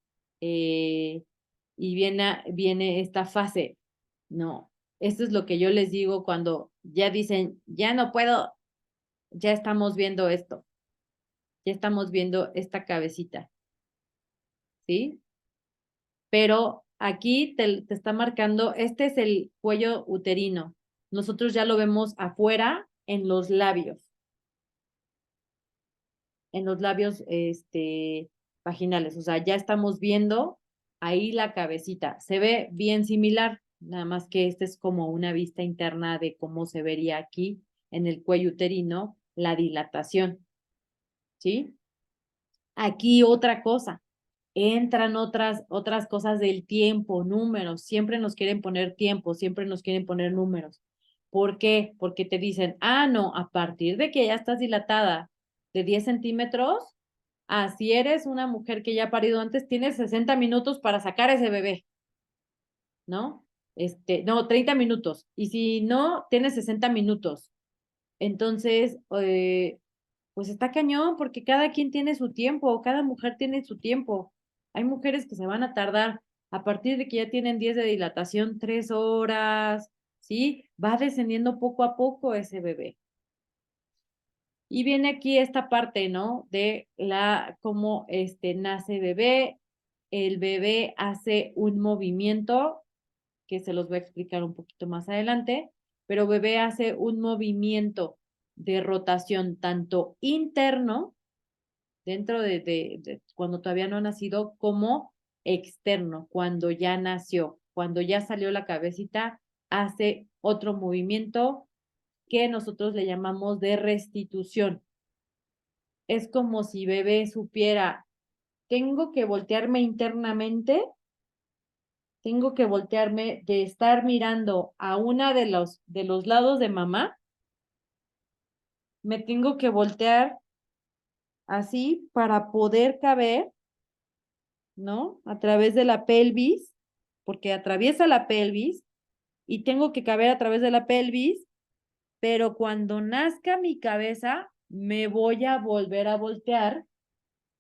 y viene esta fase, ¿no? Esto es lo que yo les digo cuando ya dicen, ya no puedo, ya estamos viendo esto, ya estamos viendo esta cabecita, ¿sí? Pero aquí te está marcando, este es el cuello uterino. Nosotros ya lo vemos afuera en los labios. en los labios vaginales. O sea, ya estamos viendo ahí la cabecita. Se ve bien similar, nada más que esta es como una vista interna de cómo se vería aquí en el cuello uterino la dilatación, ¿sí? Aquí otra cosa, entran otras cosas del tiempo, números, siempre nos quieren poner tiempo, siempre nos quieren poner números. ¿Por qué? Porque te dicen, ah, no, a partir de que ya estás dilatada de 10 centímetros, si eres una mujer que ya ha parido antes, tienes 60 minutos para sacar ese bebé, ¿no? No, 30 minutos. Y si no, tienes 60 minutos. Entonces, pues está cañón porque cada quien tiene su tiempo, cada mujer tiene su tiempo. Hay mujeres que se van a tardar a partir de que ya tienen 10 de dilatación, 3 horas, ¿sí? Va descendiendo poco a poco ese bebé. Y viene aquí esta parte, ¿no? De cómo nace bebé. El bebé hace un movimiento que se los voy a explicar un poquito más adelante, pero bebé hace un movimiento de rotación tanto interno, dentro de cuando todavía no ha nacido, como externo, cuando ya nació, cuando ya salió la cabecita, hace otro movimiento que nosotros le llamamos de restitución. Es como si bebé supiera, tengo que voltearme internamente, tengo que voltearme de estar mirando a una de los lados de mamá, me tengo que voltear así para poder caber, ¿no? A través de la pelvis, porque atraviesa la pelvis y tengo que caber a través de la pelvis, pero cuando nazca mi cabeza, me voy a volver a voltear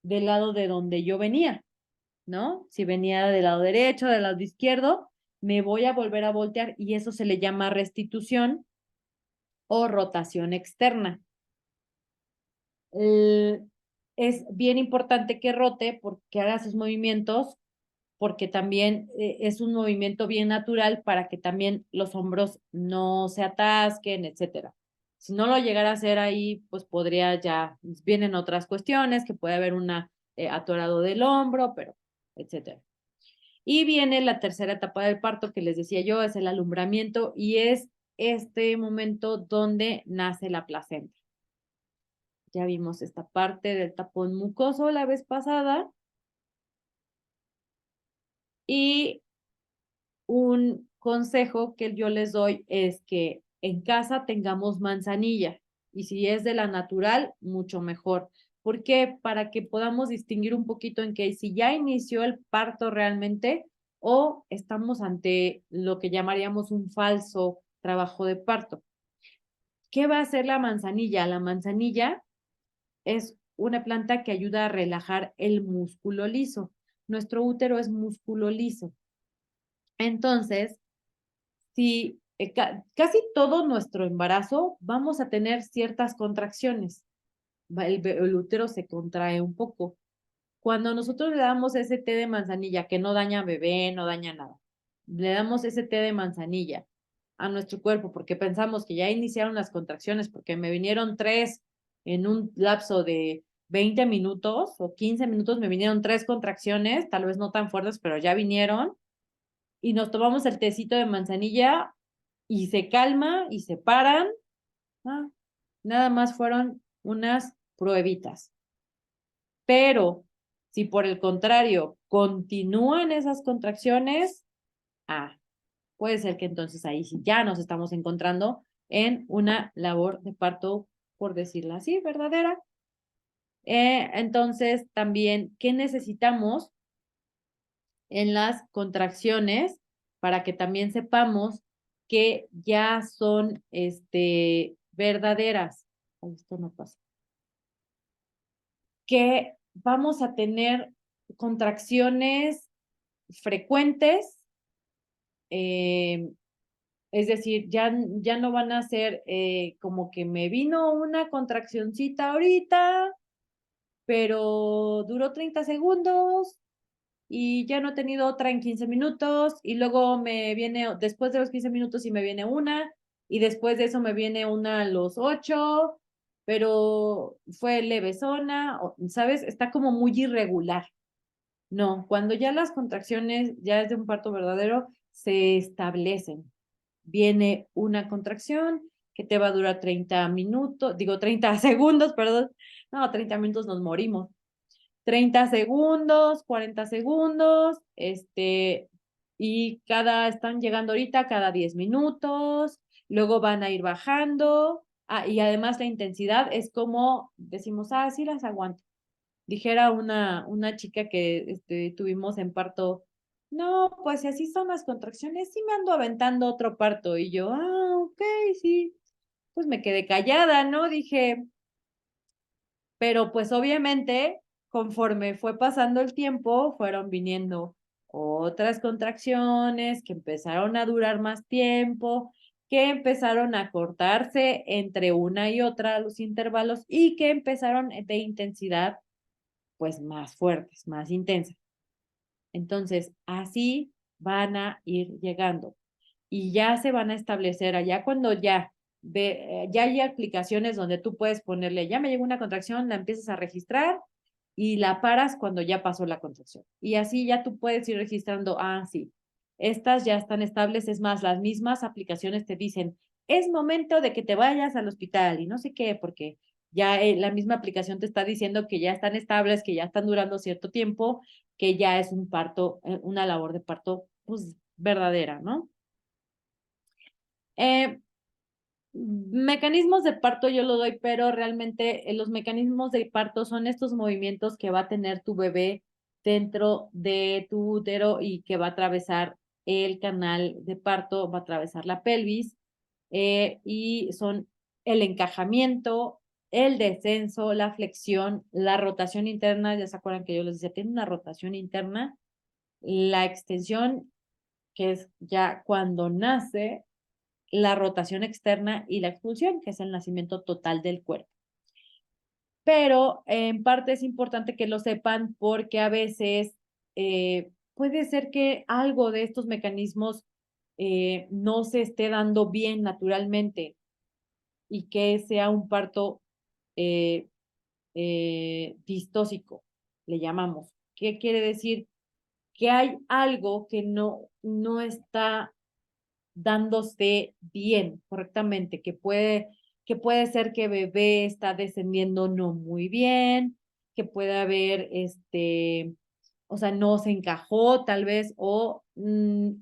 del lado de donde yo venía, ¿no? Si venía del lado derecho, del lado izquierdo, me voy a volver a voltear y eso se le llama restitución o rotación externa. Es bien importante que rote porque haga sus movimientos, porque también es un movimiento bien natural para que también los hombros no se atasquen, etcétera. Si no lo llegara a hacer ahí, pues podría ya, vienen otras cuestiones, que puede haber una atorado del hombro, pero etcétera. Y viene la tercera etapa del parto que les decía yo, es el alumbramiento y es este momento donde nace la placenta. Ya vimos esta parte del tapón mucoso la vez pasada. Y un consejo que yo les doy es que en casa tengamos manzanilla y si es de la natural, mucho mejor. ¿Por qué? Para que podamos distinguir un poquito en que si ya inició el parto realmente o estamos ante lo que llamaríamos un falso trabajo de parto. ¿Qué va a hacer la manzanilla? La manzanilla es una planta que ayuda a relajar el músculo liso. Nuestro útero es músculo liso. Entonces, si casi todo nuestro embarazo vamos a tener ciertas contracciones, el útero se contrae un poco. Cuando nosotros le damos ese té de manzanilla, que no daña bebé, no daña nada, le damos ese té de manzanilla a nuestro cuerpo porque pensamos que ya iniciaron las contracciones, porque me vinieron 3 en un lapso de 20 minutos o 15 minutos, me vinieron 3 contracciones, tal vez no tan fuertes, pero ya vinieron, y nos tomamos el tecito de manzanilla y se calma y se paran. Nada más fueron unas pruebitas. Pero si por el contrario continúan esas contracciones, puede ser que entonces ahí sí ya nos estamos encontrando en una labor de parto, por decirlo así, verdadera. Entonces, también, ¿qué necesitamos en las contracciones para que también sepamos que ya son verdaderas? Esto no pasa. Que vamos a tener contracciones frecuentes, es decir, ya no van a ser como que me vino una contraccioncita ahorita, pero duró 30 segundos y ya no he tenido otra en 15 minutos y luego me viene después de los 15 minutos y me viene una y después de eso me viene una a los 8 pero fue levesona, ¿sabes? Está como muy irregular. No, cuando ya las contracciones, ya es de un parto verdadero, se establecen. Viene una contracción que te va a durar 30 minutos, digo 30 segundos, perdón. No, 30 minutos nos morimos. 30 segundos, 40 segundos, y están llegando ahorita cada 10 minutos, luego van a ir bajando, y además la intensidad es como decimos, sí las aguanto. Dijera una chica que tuvimos en parto, no, pues si así son las contracciones, sí me ando aventando otro parto. Y yo, ok, sí. Pues me quedé callada, ¿no? Dije, pero pues obviamente, conforme fue pasando el tiempo, fueron viniendo otras contracciones que empezaron a durar más tiempo, que empezaron a cortarse entre una y otra los intervalos y que empezaron de intensidad pues más fuertes, más intensas. Entonces, así van a ir llegando y ya se van a establecer allá cuando ya hay aplicaciones donde tú puedes ponerle, ya me llegó una contracción, la empiezas a registrar y la paras cuando ya pasó la contracción. Y así ya tú puedes ir registrando, sí, estas ya están estables, es más, las mismas aplicaciones te dicen, es momento de que te vayas al hospital y no sé qué, porque ya la misma aplicación te está diciendo que ya están estables, que ya están durando cierto tiempo, que ya es un parto, una labor de parto, pues verdadera, ¿no? Mecanismos de parto yo lo doy, pero realmente los mecanismos de parto son estos movimientos que va a tener tu bebé dentro de tu útero y que va a atravesar el canal de parto, va a atravesar la pelvis, y son el encajamiento, el descenso, la flexión, la rotación interna. Ya se acuerdan que yo les decía, tiene una rotación interna, la extensión, que es ya cuando nace, la rotación externa y la expulsión, que es el nacimiento total del cuerpo. Pero en parte es importante que lo sepan porque a veces puede ser que algo de estos mecanismos no se esté dando bien naturalmente y que sea un parto eh, distóxico, le llamamos. ¿Qué quiere decir? Que hay algo que no está dándose bien, correctamente, que puede ser que bebé está descendiendo no muy bien, que puede haber, o sea, no se encajó tal vez, o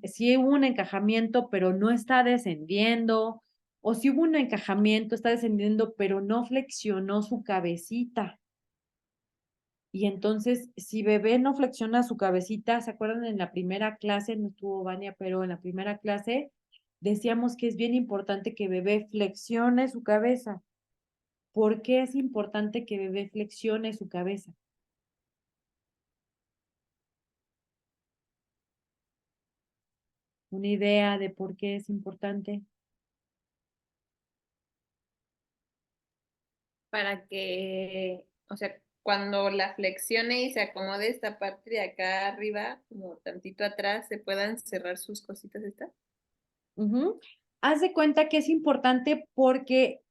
sí hubo un encajamiento, pero no está descendiendo, o si hubo un encajamiento, está descendiendo, pero no flexionó su cabecita. Y entonces, si bebé no flexiona su cabecita, ¿se acuerdan en la primera clase? No estuvo Vania, pero en la primera clase decíamos que es bien importante que bebé flexione su cabeza. ¿Por qué es importante que bebé flexione su cabeza? ¿Una idea de por qué es importante? Para que, o sea, cuando la flexione y se acomode esta parte de acá arriba, como tantito atrás, se puedan cerrar sus cositas estas. Haz de cuenta que es importante porque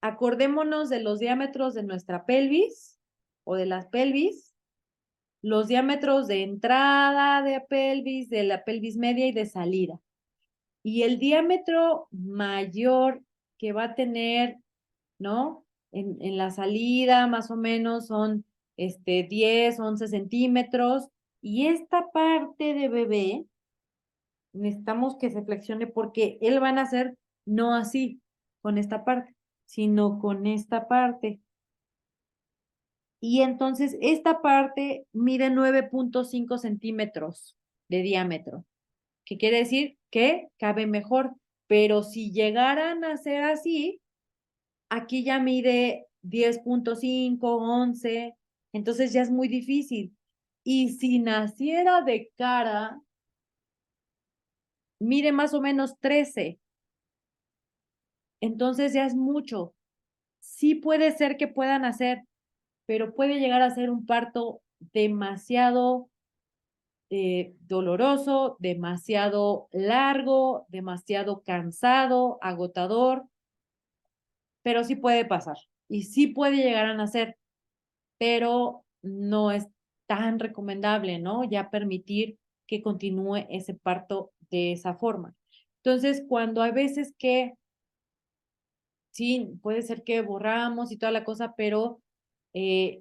acordémonos de los diámetros de nuestra pelvis o de las pelvis, los diámetros de entrada de la pelvis media y de salida. Y el diámetro mayor que va a tener, ¿no? En la salida más o menos son 10, 11 centímetros. Y esta parte de bebé, necesitamos que se flexione porque él va a nacer no así, con esta parte, sino con esta parte. Y entonces esta parte mide 9.5 centímetros de diámetro, que quiere decir que cabe mejor. Pero si llegaran a ser así, aquí ya mide 10.5, 11, entonces ya es muy difícil. Y si naciera de cara, mide más o menos 13, entonces ya es mucho. Sí puede ser que puedan hacer, pero puede llegar a ser un parto demasiado doloroso, demasiado largo, demasiado cansado, agotador, pero sí puede pasar. y sí puede llegar a nacer, pero no es tan recomendable, ¿no? Ya permitir que continúe ese parto de esa forma. Entonces, cuando hay veces que sí, puede ser que borramos y toda la cosa, pero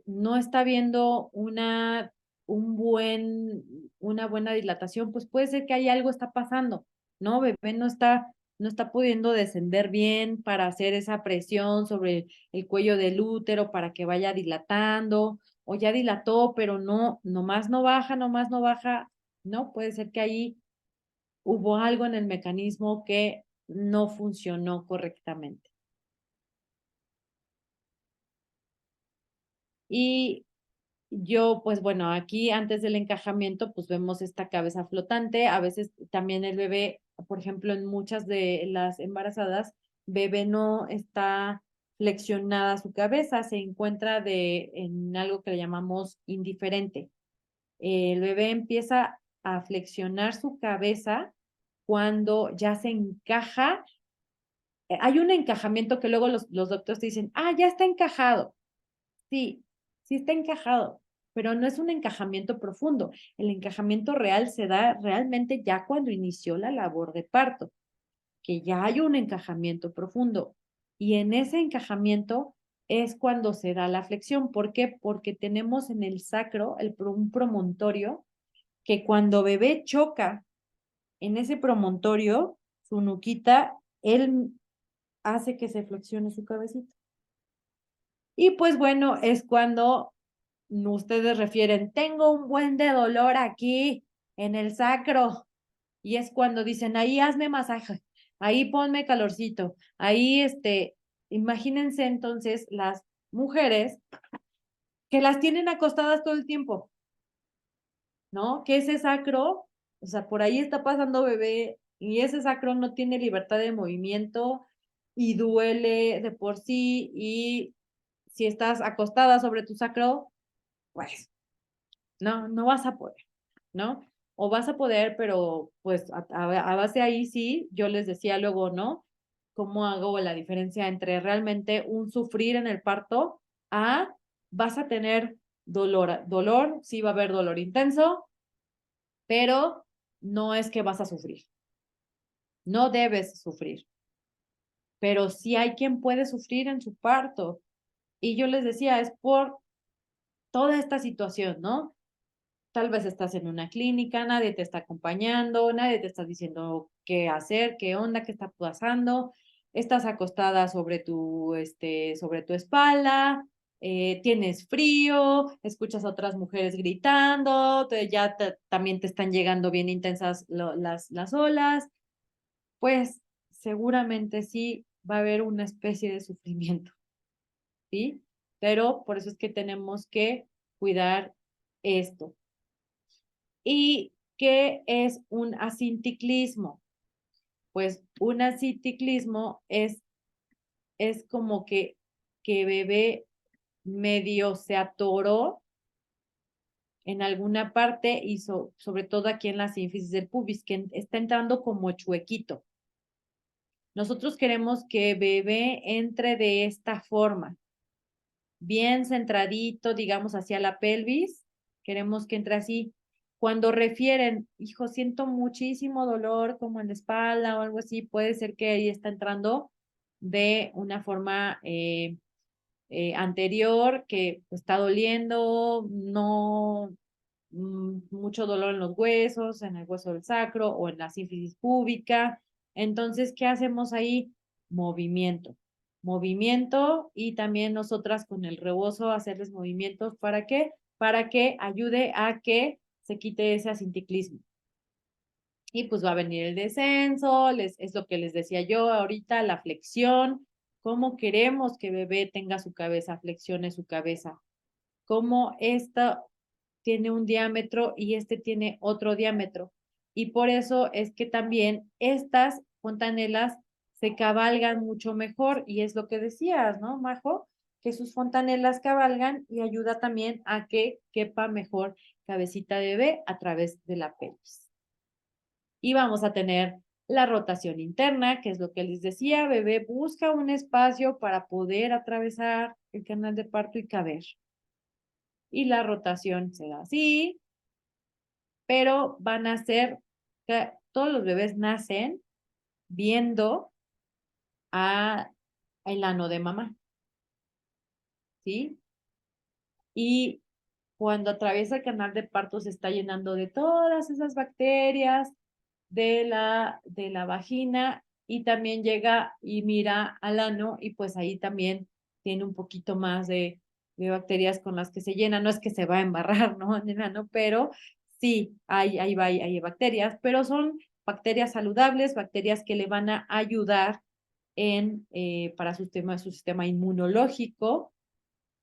no está habiendo una buena dilatación, pues puede ser que hay algo está pasando, ¿no? Bebé no está pudiendo descender bien para hacer esa presión sobre el cuello del útero para que vaya dilatando, o ya dilató, pero no, nomás no baja, ¿no? Puede ser que ahí hubo algo en el mecanismo que no funcionó correctamente. Y yo, pues bueno, aquí antes del encajamiento, pues vemos esta cabeza flotante. A veces también el bebé, por ejemplo, en muchas de las embarazadas, bebé no está flexionada su cabeza, se encuentra en algo que le llamamos indiferente. El bebé empieza a flexionar su cabeza cuando ya se encaja. Hay un encajamiento que luego los doctores te dicen, ah, ya está encajado. Sí, sí está encajado, pero no es un encajamiento profundo. El encajamiento real se da realmente ya cuando inició la labor de parto, que ya hay un encajamiento profundo. Y en ese encajamiento es cuando se da la flexión. ¿Por qué? Porque tenemos en el sacro un promontorio que cuando bebé choca en ese promontorio, su nuquita, él hace que se flexione su cabecita. Y pues bueno, es cuando ustedes refieren, tengo un buen de dolor aquí en el sacro. Y es cuando dicen, ahí hazme masaje, ahí ponme calorcito, ahí imagínense entonces las mujeres que las tienen acostadas todo el tiempo, ¿no? Que ese sacro, o sea, por ahí está pasando bebé y ese sacro no tiene libertad de movimiento y duele de por sí y si estás acostada sobre tu sacro, pues no vas a poder, ¿no? O vas a poder, pero pues a base de ahí sí, yo les decía luego, ¿no? ¿Cómo hago la diferencia entre realmente un sufrir en el parto a vas a tener dolor? Dolor, sí va a haber dolor intenso, pero no es que vas a sufrir. No debes sufrir, pero sí hay quien puede sufrir en su parto. Y yo les decía, es por toda esta situación, ¿no? Tal vez estás en una clínica, nadie te está acompañando, nadie te está diciendo qué hacer, qué onda, qué está pasando. Estás acostada sobre tu espalda, tienes frío, escuchas a otras mujeres gritando, también te están llegando bien intensas las olas. Pues seguramente sí va a haber una especie de sufrimiento, ¿sí? Pero por eso es que tenemos que cuidar esto. ¿Y qué es un asinticlismo? Pues un asinticlismo es como que bebé medio se atoró en alguna parte y sobre todo aquí en la sínfisis del pubis, que está entrando como chuequito. Nosotros queremos que bebé entre de esta forma, bien centradito, digamos, hacia la pelvis. Queremos que entre así. Cuando refieren, hijo, siento muchísimo dolor como en la espalda o algo así, puede ser que ahí está entrando de una forma anterior que está doliendo, no mucho dolor en los huesos, en el hueso del sacro o en la sínfisis púbica. Entonces, ¿qué hacemos ahí? Movimiento. Movimiento y también nosotras con el rebozo hacerles movimientos. ¿Para qué? Para que ayude a que se quite ese asinticlismo. Y pues va a venir el descenso, es lo que les decía yo ahorita, la flexión, cómo queremos que bebé tenga su cabeza, flexione su cabeza, cómo esta tiene un diámetro y este tiene otro diámetro. Y por eso es que también estas fontanelas se cabalgan mucho mejor y es lo que decías, ¿no, Majo? Que sus fontanelas cabalgan y ayuda también a que quepa mejor cabecita de bebé a través de la pelvis. Y vamos a tener La rotación interna, que es lo que les decía, bebé busca un espacio para poder atravesar el canal de parto y caber. Y la rotación se da así, pero van a ser, todos los bebés nacen viendo el ano de mamá, ¿sí? Y cuando atraviesa el canal de parto se está llenando de todas esas bacterias de la vagina y también llega y mira al ano y pues ahí también tiene un poquito más de bacterias con las que se llena. No es que se va a embarrar, ¿no? En el ano, pero sí, hay bacterias, pero son bacterias saludables, bacterias que le van a ayudar para su sistema inmunológico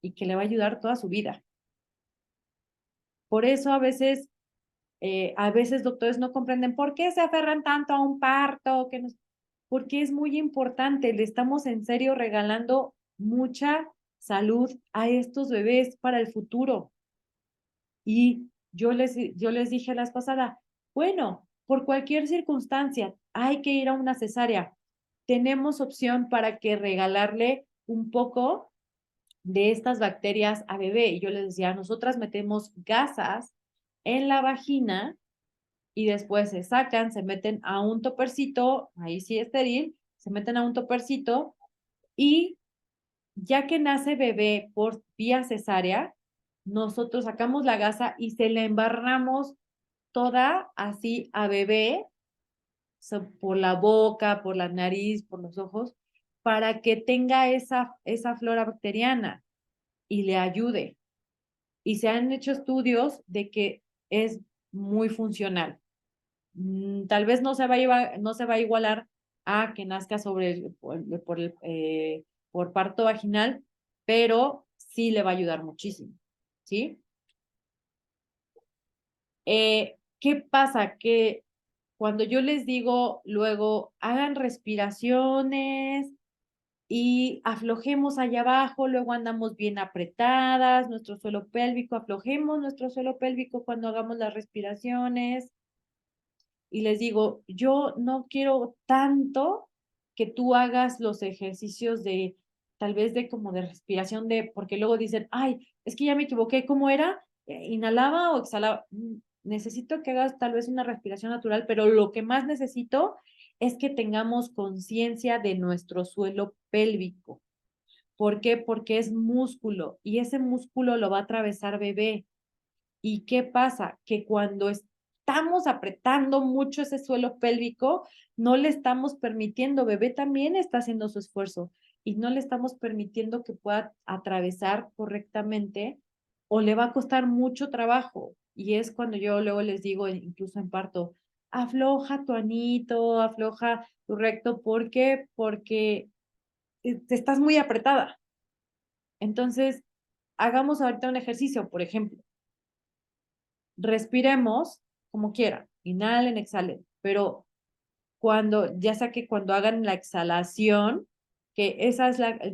y que le va a ayudar toda su vida. Por eso a veces doctores no comprenden por qué se aferran tanto a un parto, porque es muy importante, le estamos en serio regalando mucha salud a estos bebés para el futuro. Y yo les dije la vez pasada, bueno, por cualquier circunstancia hay que ir a una cesárea. Tenemos opción para que regalarle un poco de estas bacterias a bebé. Y yo les decía, nosotras metemos gasas en la vagina y después se sacan, se meten a un topercito, ahí sí estéril, se meten a un topercito y ya que nace bebé por vía cesárea, nosotros sacamos la gasa y se la embarramos toda así a bebé, por la boca, por la nariz, por los ojos, para que tenga esa flora bacteriana y le ayude. Y se han hecho estudios de que es muy funcional. Tal vez no se va a igualar a que nazca por parto vaginal, pero sí le va a ayudar muchísimo, ¿sí? ¿Qué pasa? Que cuando yo les digo luego, hagan respiraciones y aflojemos allá abajo, luego andamos bien apretadas, nuestro suelo pélvico, aflojemos nuestro suelo pélvico cuando hagamos las respiraciones. Y les digo, yo no quiero tanto que tú hagas los ejercicios de, tal vez de como de respiración porque luego dicen, ay, es que ya me equivoqué, ¿cómo era? ¿Inhalaba o exhalaba? Necesito que hagas tal vez una respiración natural, pero lo que más necesito es que tengamos conciencia de nuestro suelo pélvico. ¿Por qué? Porque es músculo y ese músculo lo va a atravesar bebé. ¿Y qué pasa? Que cuando estamos apretando mucho ese suelo pélvico, no le estamos permitiendo, bebé también está haciendo su esfuerzo y no le estamos permitiendo que pueda atravesar correctamente o le va a costar mucho trabajo. Y es cuando yo luego les digo, incluso en parto, afloja tu anito, afloja tu recto. ¿Por qué? Porque te estás muy apretada. Entonces, hagamos ahorita un ejercicio, por ejemplo. Respiremos como quieran, inhalen, exhalen, pero ya sea que cuando hagan la exhalación, que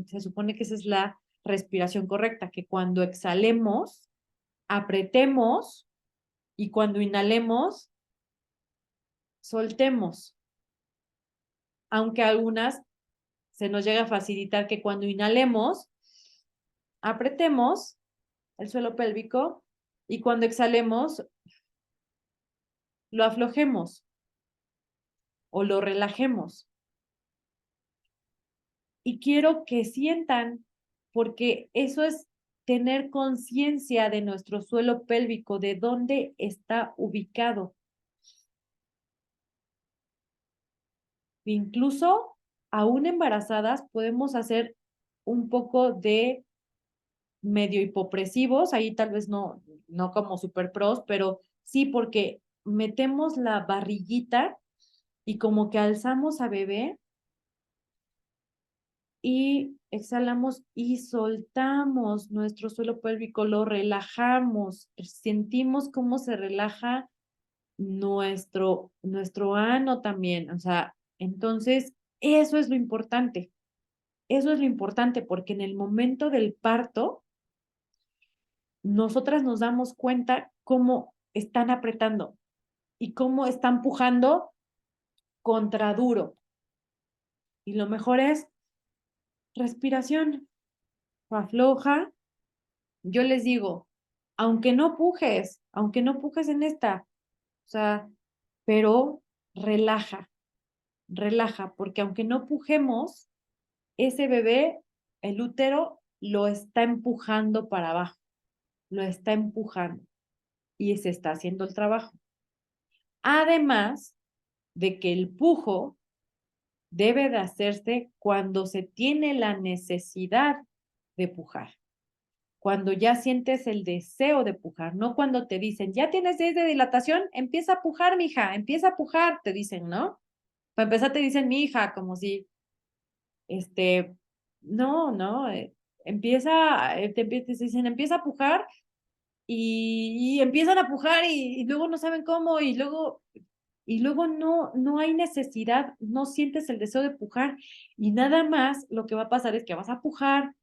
se supone que esa es la respiración correcta, que cuando exhalemos, apretemos y cuando inhalemos, soltemos. Aunque algunas se nos llega a facilitar que cuando inhalemos, apretemos el suelo pélvico y cuando exhalemos, lo aflojemos o lo relajemos. Y quiero que sientan, porque eso es tener conciencia de nuestro suelo pélvico, de dónde está ubicado. Incluso, aún embarazadas, podemos hacer un poco de medio hipopresivos, ahí tal vez no como super pros, pero sí porque metemos la barriguita y como que alzamos a bebé y exhalamos y soltamos nuestro suelo pélvico, lo relajamos, sentimos cómo se relaja nuestro ano también, o sea, entonces eso es lo importante, eso es lo importante porque en el momento del parto, nosotras nos damos cuenta cómo están apretando y cómo están pujando contraduro. Y lo mejor es respiración. Afloja. Yo les digo, aunque no pujes en esta, o sea, pero relaja, porque aunque no pujemos, ese bebé, el útero, lo está empujando para abajo, lo está empujando y se está haciendo el trabajo. Además de que el pujo debe de hacerse cuando se tiene la necesidad de pujar. Cuando ya sientes el deseo de pujar, no cuando te dicen, ya tienes 10 de dilatación, empieza a pujar, mija, empieza a pujar, te dicen, ¿no? Para empezar te dicen, mi hija, como si, no, te dicen, empieza a pujar y empiezan a pujar y luego no saben cómo y luego no hay necesidad, no sientes el deseo de pujar y nada más lo que va a pasar es que vas a pujar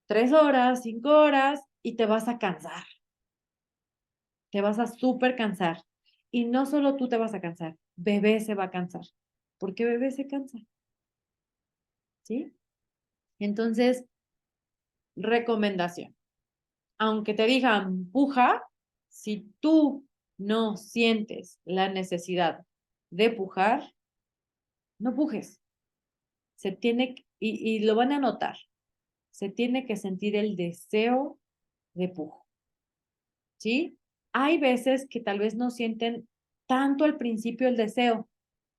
3 horas, 5 horas y te vas a cansar, te vas a súper cansar. Y no solo tú te vas a cansar, bebé se va a cansar, porque bebé se cansa, ¿sí? Entonces, recomendación, aunque te digan puja, si tú no sientes la necesidad de pujar, no pujes. Y lo van a notar, se tiene que sentir el deseo de pujo, ¿sí? Hay veces que tal vez no sienten tanto al principio el deseo.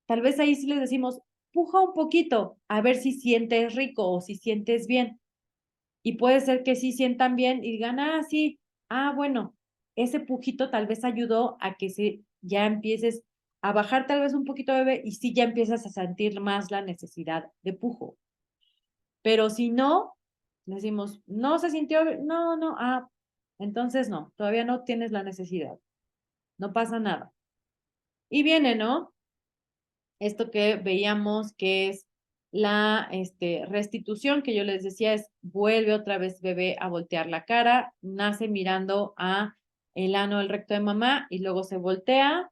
Tal vez ahí sí les decimos, puja un poquito, a ver si sientes rico o si sientes bien. Y puede ser que sí sientan bien y digan, sí, bueno, ese pujito tal vez ayudó a que ya empieces a bajar tal vez un poquito, bebé, y sí ya empiezas a sentir más la necesidad de pujo. Pero si no, decimos, no se sintió, no, entonces no, todavía no tienes la necesidad, no pasa nada. Y viene, ¿no? Esto que veíamos que es la restitución, que yo les decía, es vuelve otra vez bebé a voltear la cara, nace mirando a el ano, el recto de mamá y luego se voltea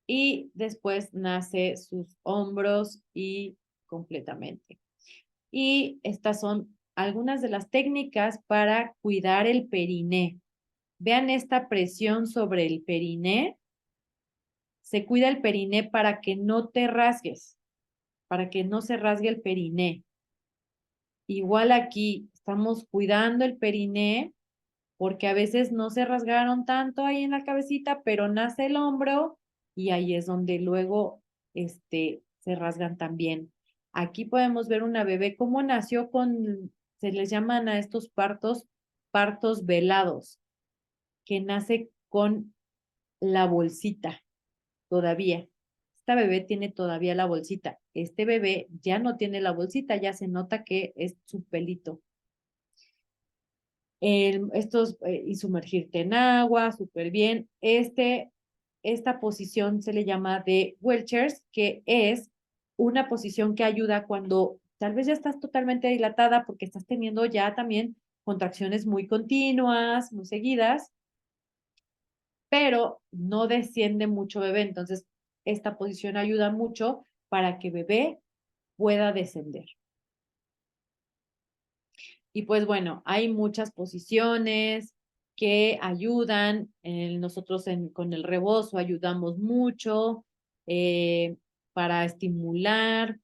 y después nace sus hombros y completamente. Y estas son algunas de las técnicas para cuidar el periné. Vean esta presión sobre el periné. Se cuida el periné para que no te rasgues, para que no se rasgue el periné. Igual aquí estamos cuidando el periné porque a veces no se rasgaron tanto ahí en la cabecita, pero nace el hombro y ahí es donde luego se rasgan también. Aquí podemos ver una bebé cómo nació se les llaman a estos partos velados, que nace con la bolsita todavía. Esta bebé tiene todavía la bolsita. Este bebé ya no tiene la bolsita, ya se nota que es su pelito. Y sumergirte en agua, súper bien. Esta posición se le llama de Welchers, que es una posición que ayuda cuando tal vez ya estás totalmente dilatada porque estás teniendo ya también contracciones muy continuas, muy seguidas, pero no desciende mucho bebé. Entonces, esta posición ayuda mucho para que bebé pueda descender. Y pues bueno, hay muchas posiciones que ayudan. Nosotros con el rebozo ayudamos mucho para estimular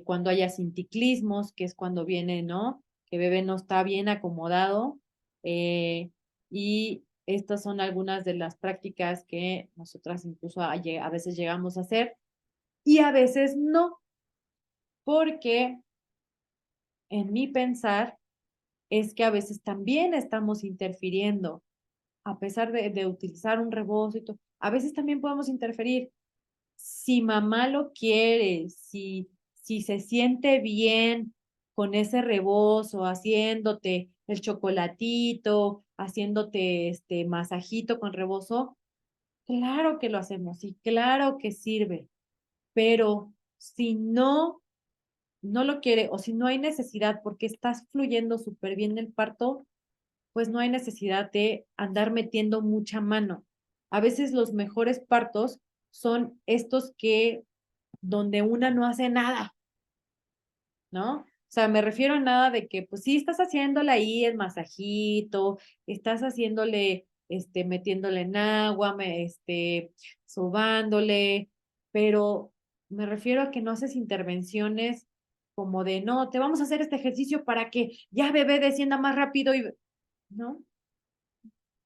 cuando haya cinticlismos, que es cuando viene, ¿no? Que bebé no está bien acomodado. Y estas son algunas de las prácticas que nosotras incluso a veces llegamos a hacer y a veces no, porque en mi pensar, es que a veces también estamos interfiriendo, a pesar de utilizar un rebozo y todo, a veces también podemos interferir. Si mamá lo quiere, si se siente bien con ese rebozo, haciéndote el chocolatito, haciéndote este masajito con rebozo, claro que lo hacemos y claro que sirve, pero si no lo quiere o si no hay necesidad porque estás fluyendo súper bien el parto, pues no hay necesidad de andar metiendo mucha mano. A veces los mejores partos son estos que donde una no hace nada, ¿no? O sea, me refiero a nada de que, pues sí, estás haciéndole ahí el masajito, estás haciéndole, metiéndole en agua, sobándole, pero me refiero a que no haces intervenciones como de, no, te vamos a hacer este ejercicio para que ya bebé descienda más rápido y, ¿no?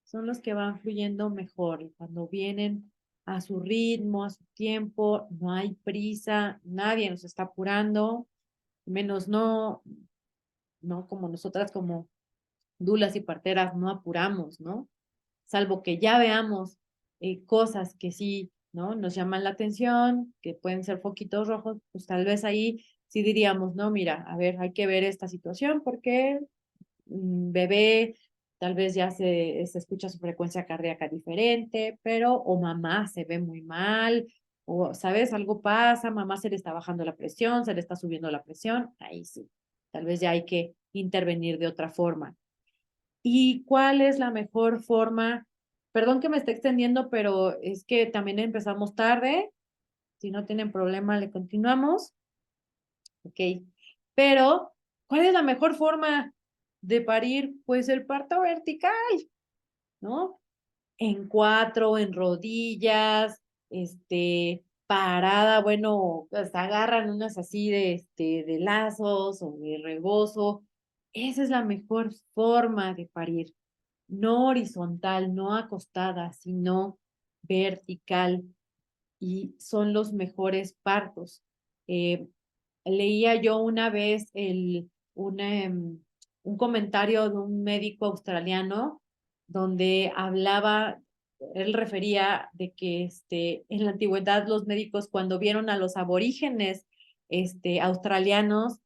Son los que van fluyendo mejor, y cuando vienen a su ritmo, a su tiempo, no hay prisa, nadie nos está apurando, menos no como nosotras como dulas y parteras no apuramos, ¿no? Salvo que ya veamos cosas que sí, ¿no? Nos llaman la atención, que pueden ser foquitos rojos, pues tal vez ahí sí diríamos, no, mira, a ver, hay que ver esta situación porque bebé tal vez ya se escucha su frecuencia cardíaca diferente, pero o mamá se ve muy mal, o, ¿sabes? Algo pasa, mamá se le está bajando la presión, se le está subiendo la presión, ahí sí, tal vez ya hay que intervenir de otra forma. ¿Y cuál es la mejor forma? Perdón que me esté extendiendo, pero es que también empezamos tarde. Si no tienen problema, le continuamos. Ok. Pero, ¿cuál es la mejor forma de parir? Pues el parto vertical, ¿no? En cuatro, en rodillas, parada, bueno, pues agarran unas así de lazos o de rebozo. Esa es la mejor forma de parir. No horizontal, no acostada, sino vertical. Y son los mejores partos. Eh, Leía yo una vez un comentario de un médico australiano donde hablaba, él refería de que en la antigüedad los médicos cuando vieron a los aborígenes australianos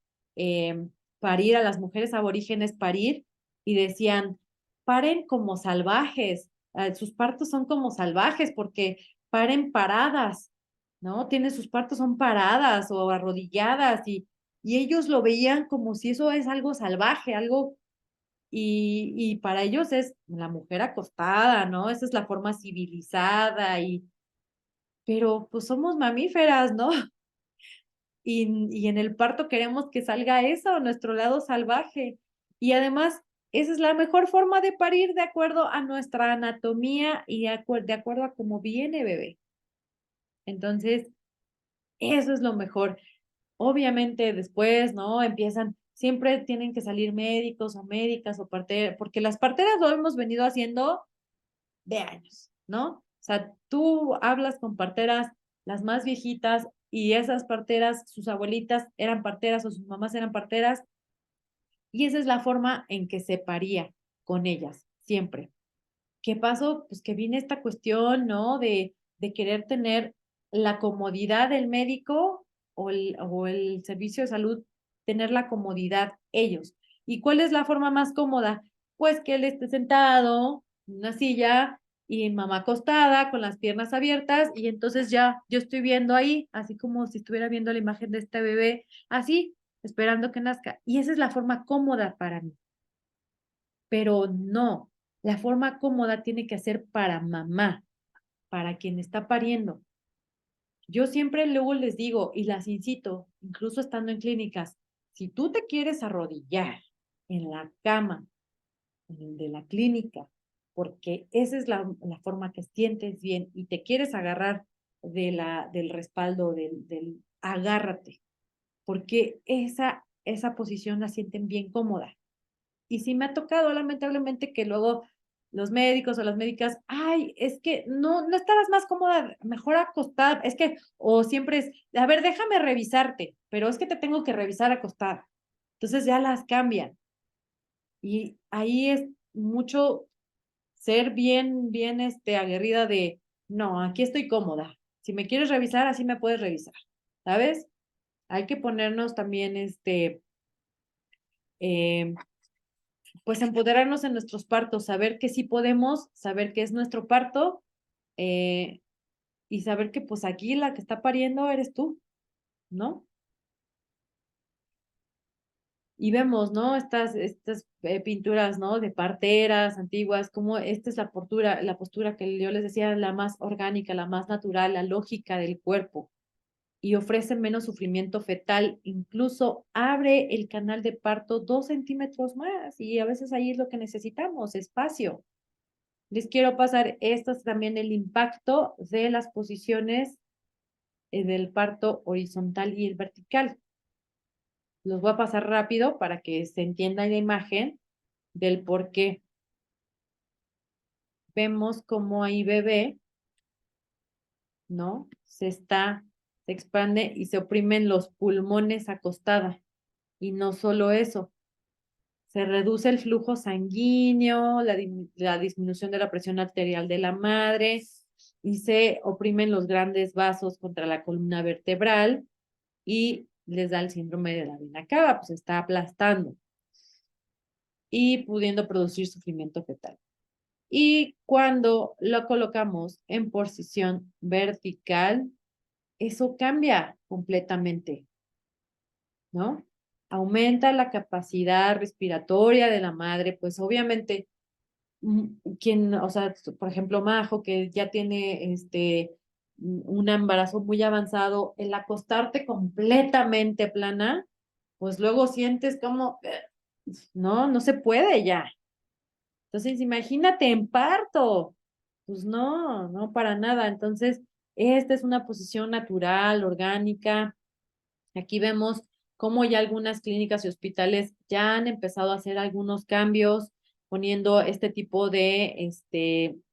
parir, a las mujeres aborígenes parir, y decían, paren como salvajes, sus partos son como salvajes porque paren paradas, ¿no? Tiene sus partos son paradas o arrodilladas y ellos lo veían como si eso es algo salvaje, algo, y para ellos es la mujer acostada, ¿no? Esa es la forma civilizada pero pues somos mamíferas, ¿no? Y en el parto queremos que salga eso, nuestro lado salvaje. Y además, esa es la mejor forma de parir de acuerdo a nuestra anatomía y de acuerdo a cómo viene bebé. Entonces, eso es lo mejor. Obviamente después, ¿no? Empiezan, siempre tienen que salir médicos o médicas o parteras, porque las parteras lo hemos venido haciendo de años, ¿no? O sea, tú hablas con parteras, las más viejitas, y esas parteras, sus abuelitas eran parteras o sus mamás eran parteras, y esa es la forma en que se paría con ellas, siempre. ¿Qué pasó? Pues que viene esta cuestión, ¿no? De querer tener la comodidad del médico o el servicio de salud, tener la comodidad ellos. ¿Y cuál es la forma más cómoda? Pues que él esté sentado en una silla y mamá acostada con las piernas abiertas y entonces ya yo estoy viendo ahí, así como si estuviera viendo la imagen de este bebé, así, esperando que nazca. Y esa es la forma cómoda para mí, pero no, la forma cómoda tiene que ser para mamá, para quien está pariendo. Yo siempre luego les digo y las incito, incluso estando en clínicas, si tú te quieres arrodillar en la cama de la clínica, porque esa es la forma que sientes bien y te quieres agarrar del respaldo, agárrate, porque esa posición la sienten bien cómoda. Y sí me ha tocado, lamentablemente, que luego los médicos o las médicas, ay, es que no estabas más cómoda, mejor acostada, es que, o siempre es, a ver, déjame revisarte, pero es que te tengo que revisar acostada. Entonces ya las cambian. Y ahí es mucho ser bien, aguerrida de, no, aquí estoy cómoda. Si me quieres revisar, así me puedes revisar, ¿sabes? Hay que ponernos también, eh, pues empoderarnos en nuestros partos, saber que sí podemos, saber que es nuestro parto eh, y saber que pues aquí la que está pariendo eres tú, ¿no? Y vemos, ¿no? Estas pinturas, ¿no? De parteras antiguas, como esta es la postura que yo les decía, la más orgánica, la más natural, la lógica del cuerpo. y ofrece menos sufrimiento fetal, incluso abre el canal de parto 2 centímetros más y a veces ahí es lo que necesitamos, espacio. Les quiero pasar esto es también el impacto de las posiciones del parto horizontal y el vertical. Los voy a pasar rápido para que se entienda la imagen del por qué. Vemos cómo ahí bebé, ¿no? Se expande y se oprimen los pulmones acostada. Y no solo eso, se reduce el flujo sanguíneo, la disminución de la presión arterial de la madre y se oprimen los grandes vasos contra la columna vertebral y les da el síndrome de la vena cava, pues está aplastando y pudiendo producir sufrimiento fetal. Y cuando lo colocamos en posición vertical, eso cambia completamente, ¿no? Aumenta la capacidad respiratoria de la madre, pues obviamente, quien, o sea, por ejemplo, Majo, que ya tiene un embarazo muy avanzado, el acostarte completamente plana, pues luego sientes como, no, no se puede ya. Entonces, imagínate en parto. Pues no, no para nada. Entonces, esta es una posición natural, orgánica. Aquí vemos cómo ya algunas clínicas y hospitales ya han empezado a hacer algunos cambios, poniendo este tipo de,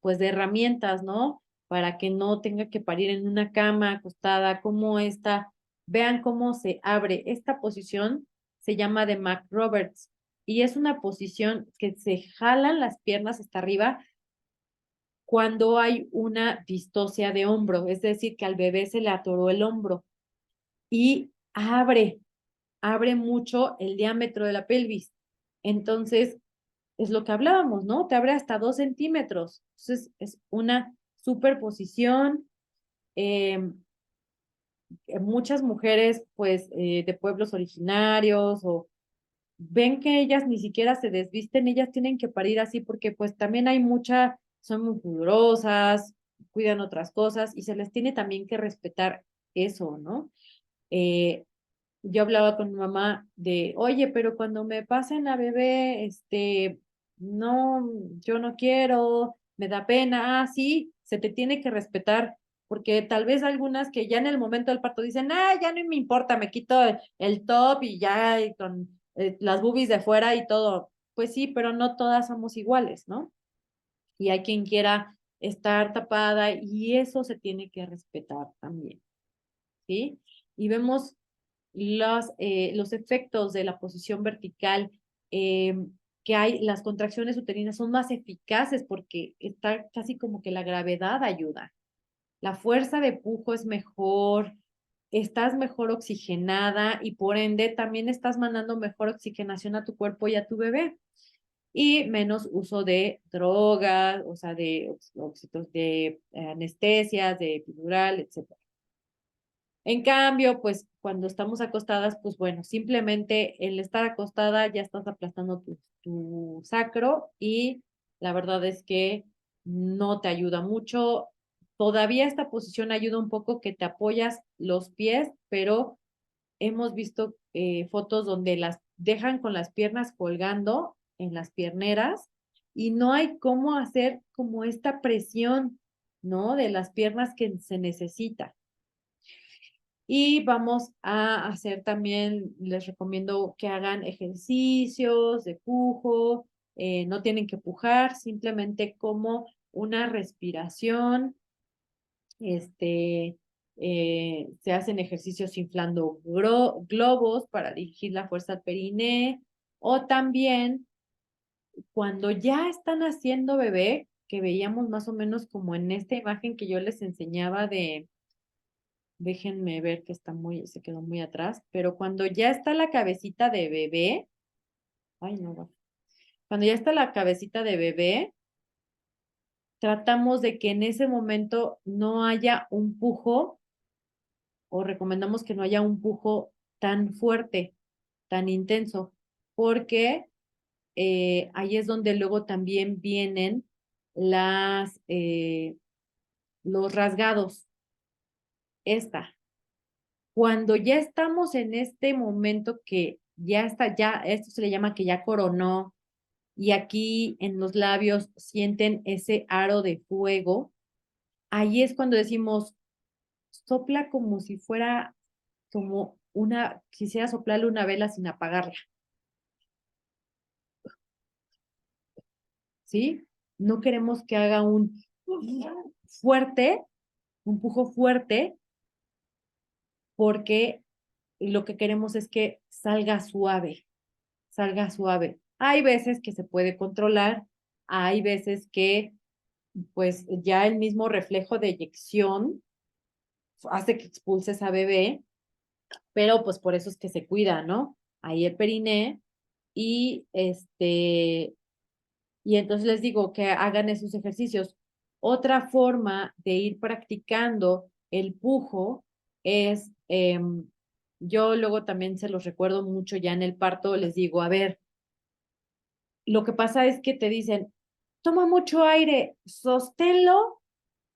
pues de herramientas, ¿no? Para que no tenga que parir en una cama acostada, como esta. Vean cómo se abre. Esta posición se llama de McRoberts y es una posición que se jalan las piernas hasta arriba cuando hay una distocia de hombro, es decir, que al bebé se le atoró el hombro y abre mucho el diámetro de la pelvis. Entonces, es lo que hablábamos, ¿no? Te abre hasta 2 centímetros. Entonces, es una superposición. Muchas mujeres, pues, de pueblos originarios o ven que ellas ni siquiera se desvisten, ellas tienen que parir así porque pues también hay son muy pudorosas, cuidan otras cosas y se les tiene también que respetar eso, ¿no? Eh, yo hablaba con mi mamá de, oye, pero cuando me pasen a bebé, no, yo no quiero, me da pena, sí, se te tiene que respetar, porque tal vez algunas que ya en el momento del parto dicen, ya no me importa, me quito el top y ya y con las boobies de fuera y todo. Pues sí, pero no todas somos iguales, ¿no? Y hay quien quiera estar tapada y eso se tiene que respetar también, ¿sí? Y vemos los efectos de la posición vertical, eh, que hay, las contracciones uterinas son más eficaces porque está casi como que la gravedad ayuda. La fuerza de pujo es mejor, estás mejor oxigenada y por ende también estás mandando mejor oxigenación a tu cuerpo y a tu bebé. Y menos uso de drogas, o sea, de anestesias, de epidural, etc. En cambio, pues cuando estamos acostadas, pues bueno, simplemente el estar acostada ya estás aplastando tu sacro y la verdad es que no te ayuda mucho. Todavía esta posición ayuda un poco que te apoyas los pies, pero hemos visto fotos donde las dejan con las piernas colgando en las pierneras y no hay cómo hacer como esta presión, ¿no? De las piernas que se necesita. Y vamos a hacer también, les recomiendo que hagan ejercicios de pujo, no tienen que pujar, simplemente como una respiración, se hacen ejercicios inflando globos para dirigir la fuerza al periné, o también cuando ya están haciendo bebé, que veíamos más o menos como en esta imagen que yo les enseñaba déjenme ver que se quedó muy atrás, pero cuando ya está la cabecita de bebé, ay no, cuando ya está la cabecita de bebé, tratamos de que en ese momento no haya un pujo o recomendamos que no haya un pujo tan fuerte, tan intenso, porque ahí es donde luego también vienen los rasgados. Esta. Cuando ya estamos en este momento que ya está, ya, esto se le llama que ya coronó, y aquí en los labios sienten ese aro de fuego, ahí es cuando decimos, sopla como si fuera como quisiera soplarle una vela sin apagarla, ¿sí? No queremos que haga un fuerte, un pujo fuerte, porque lo que queremos es que salga suave, salga suave. Hay veces que se puede controlar, hay veces que pues ya el mismo reflejo de eyección hace que expulses a bebé, pero pues por eso es que se cuida, ¿no? Ahí el periné y y entonces les digo que hagan esos ejercicios. Otra forma de ir practicando el pujo es, yo luego también se los recuerdo mucho ya en el parto, les digo, a ver, lo que pasa es que te dicen, toma mucho aire, sosténlo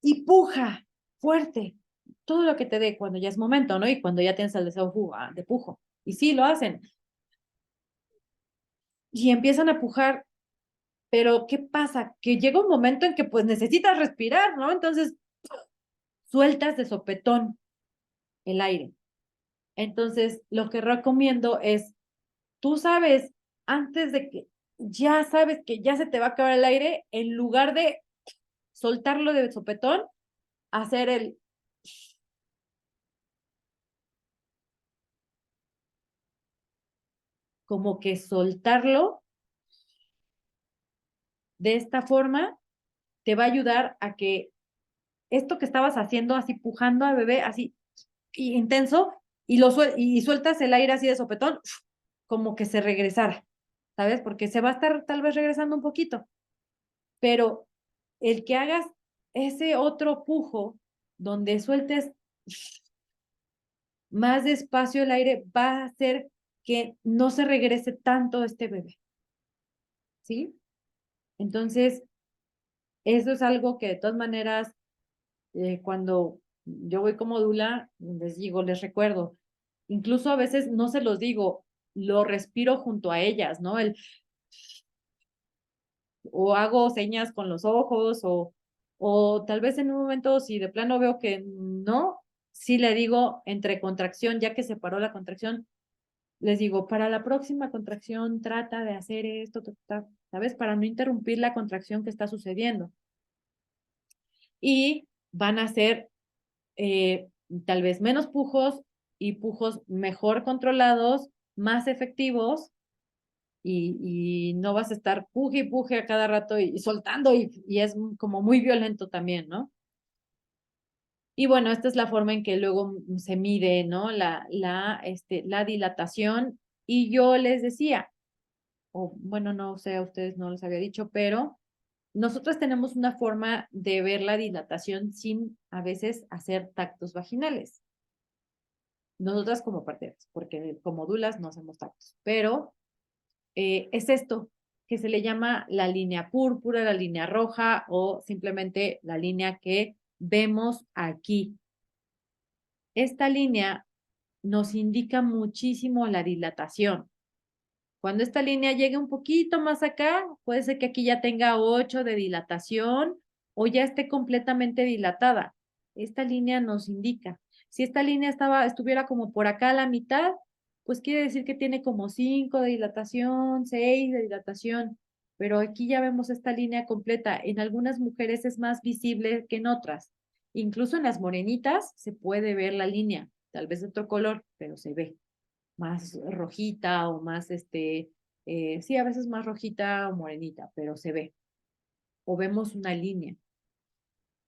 y puja fuerte, todo lo que te dé cuando ya es momento, ¿no? Y cuando ya tienes el deseo de pujo. Y sí, lo hacen. Y empiezan a pujar, pero ¿qué pasa? Que llega un momento en que pues necesitas respirar, ¿no? Entonces sueltas de sopetón el aire. Entonces, lo que recomiendo es, tú sabes, antes de que ya sabes que ya se te va a acabar el aire, en lugar de soltarlo de sopetón, hacer el como que soltarlo de esta forma te va a ayudar a que esto que estabas haciendo, así pujando al bebé, así intenso, y sueltas el aire así de sopetón, como que se regresara, ¿sabes? Porque se va a estar tal vez regresando un poquito, pero el que hagas ese otro pujo donde sueltes más despacio el aire va a hacer que no se regrese tanto este bebé, ¿sí? Entonces, eso es algo que de todas maneras, cuando yo voy como dula, les digo, les recuerdo, incluso a veces no se los digo, lo respiro junto a ellas, ¿no? O hago señas con los ojos, o tal vez en un momento, si de plano veo que no, sí le digo entre contracción, ya que se paró la contracción, les digo, para la próxima contracción trata de hacer esto, ¿sabes? Para no interrumpir la contracción que está sucediendo. Y van a ser tal vez menos pujos y pujos mejor controlados, más efectivos, y no vas a estar puje y puje a cada rato y soltando y es como muy violento también, ¿no? Y bueno, esta es la forma en que luego se mide, ¿no? La dilatación. Y yo les decía, o bueno, no sé, a ustedes no les había dicho, pero nosotros tenemos una forma de ver la dilatación sin a veces hacer tactos vaginales. Nosotras como parteras, porque como dulas no hacemos tactos, pero es esto que se le llama la línea púrpura, la línea roja o simplemente la línea que vemos aquí. Esta línea nos indica muchísimo la dilatación. Cuando esta línea llegue un poquito más acá, puede ser que aquí ya tenga 8 de dilatación o ya esté completamente dilatada. Esta línea nos indica. Si esta línea estuviera como por acá a la mitad, pues quiere decir que tiene como 5 de dilatación, 6 de dilatación, pero aquí ya vemos esta línea completa. En algunas mujeres es más visible que en otras. Incluso en las morenitas se puede ver la línea, tal vez de otro color, pero se ve más rojita o más, sí, a veces más rojita o morenita, pero se ve. O vemos una línea.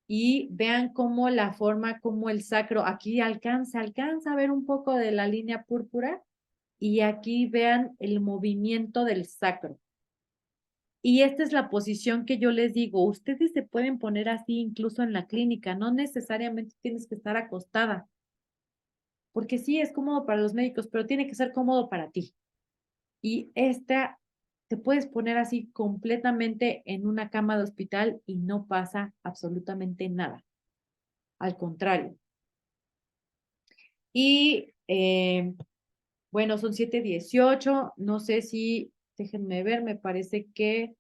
Y vean cómo la forma, cómo el sacro, aquí alcanza a ver un poco de la línea púrpura y aquí vean el movimiento del sacro. Y esta es la posición que yo les digo, ustedes se pueden poner así incluso en la clínica, no necesariamente tienes que estar acostada, porque sí es cómodo para los médicos, pero tiene que ser cómodo para ti. Y esta te puedes poner así completamente en una cama de hospital y no pasa absolutamente nada. Al contrario. Y bueno, son 7:18. No sé si, déjenme ver, me parece que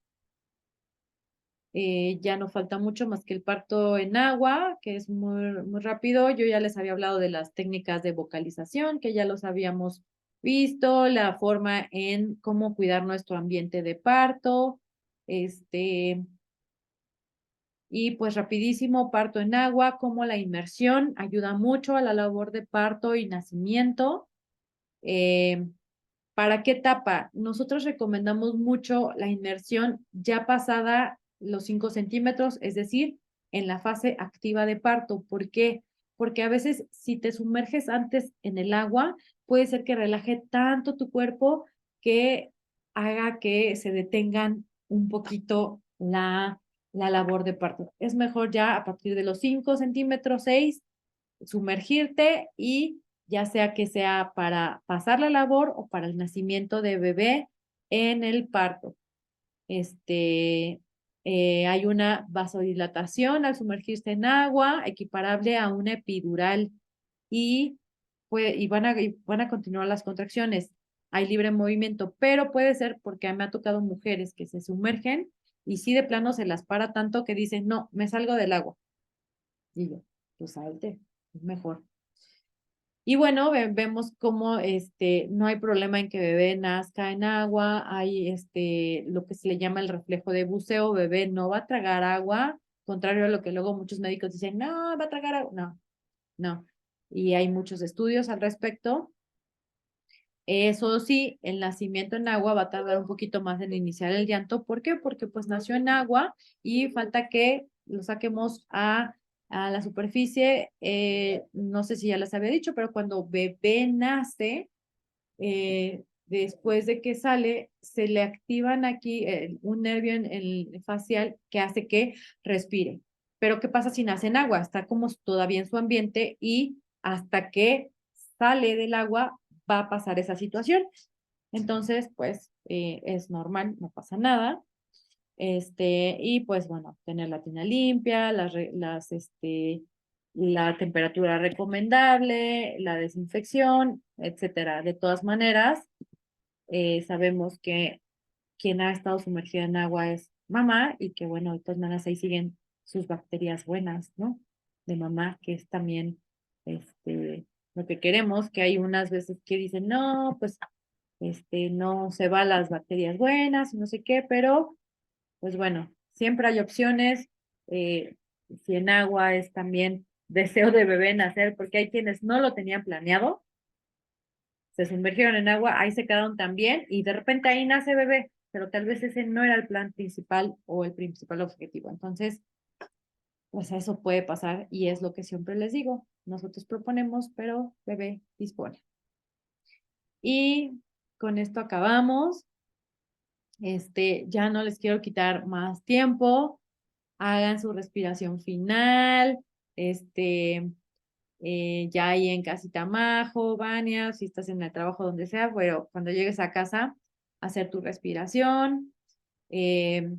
ya no falta mucho más que el parto en agua, que es muy rápido. Yo ya les había hablado de las técnicas de vocalización, que ya los habíamos visto, la forma en cómo cuidar nuestro ambiente de parto, y pues rapidísimo, parto en agua, como la inmersión ayuda mucho a la labor de parto y nacimiento. Eh, ¿Para qué etapa? Nosotros recomendamos mucho la inmersión ya pasada los 5 centímetros, es decir, en la fase activa de parto. ¿Por qué? Porque a veces si te sumerges antes en el agua, puede ser que relaje tanto tu cuerpo que haga que se detengan un poquito la labor de parto. Es mejor ya a partir de los 5 centímetros, 6, sumergirte y ya sea que sea para pasar la labor o para el nacimiento de bebé en el parto. Hay una vasodilatación al sumergirse en agua, equiparable a una epidural y van a continuar las contracciones. Hay libre movimiento, pero puede ser porque me ha tocado mujeres que se sumergen y sí de plano se las para tanto que dicen, no, me salgo del agua. Y yo, pues salte, es mejor. Y bueno, vemos cómo no hay problema en que bebé nazca en agua, hay lo que se le llama el reflejo de buceo, bebé no va a tragar agua, contrario a lo que luego muchos médicos dicen, no, va a tragar agua, no, no. Y hay muchos estudios al respecto. Eso sí, el nacimiento en agua va a tardar un poquito más en iniciar el llanto. ¿Por qué? Porque pues nació en agua y falta que lo saquemos a la superficie. No sé si ya les había dicho, pero cuando bebé nace, después de que sale, se le activan aquí un nervio en el facial que hace que respire. Pero ¿qué pasa si nace en agua? Está como todavía en su ambiente y hasta que sale del agua va a pasar esa situación. Entonces, pues es normal, no pasa nada. Y pues bueno, tener la tina limpia, la temperatura recomendable, la desinfección, etcétera. De todas maneras, sabemos que quien ha estado sumergida en agua es mamá y que bueno, de todas maneras ahí siguen sus bacterias buenas, ¿no? De mamá, que es también lo que queremos, que hay unas veces que dicen, no, pues no se van las bacterias buenas y no sé qué, pero pues bueno, siempre hay opciones. eh, si en agua es también deseo de bebé nacer, porque hay quienes no lo tenían planeado, se sumergieron en agua, ahí se quedaron también y de repente ahí nace bebé, pero tal vez ese no era el plan principal o el principal objetivo. Entonces, pues eso puede pasar y es lo que siempre les digo. Nosotros proponemos, pero bebé dispone. Y con esto acabamos. Ya no les quiero quitar más tiempo. Hagan su respiración final. Ya ahí en casita Majo, Vania, si estás en el trabajo donde sea, pero cuando llegues a casa, hacer tu respiración, eh,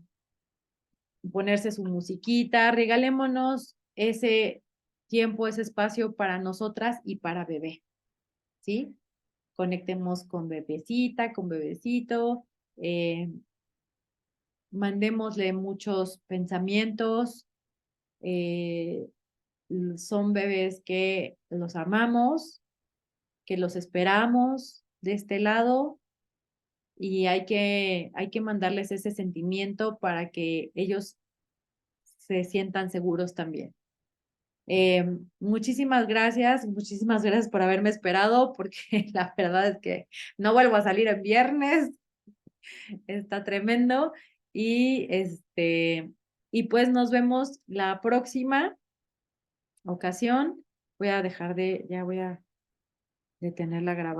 ponerse su musiquita, regalémonos ese tiempo, ese espacio para nosotras y para bebé, ¿sí? Conectemos con bebecita, con bebecito, mandémosle muchos pensamientos, eh, son bebés que los amamos, que los esperamos de este lado y hay que mandarles ese sentimiento para que ellos se sientan seguros también. Muchísimas gracias por haberme esperado, porque la verdad es que no vuelvo a salir en viernes, está tremendo. Y y pues nos vemos la próxima ocasión. Ya voy a detener la grabación.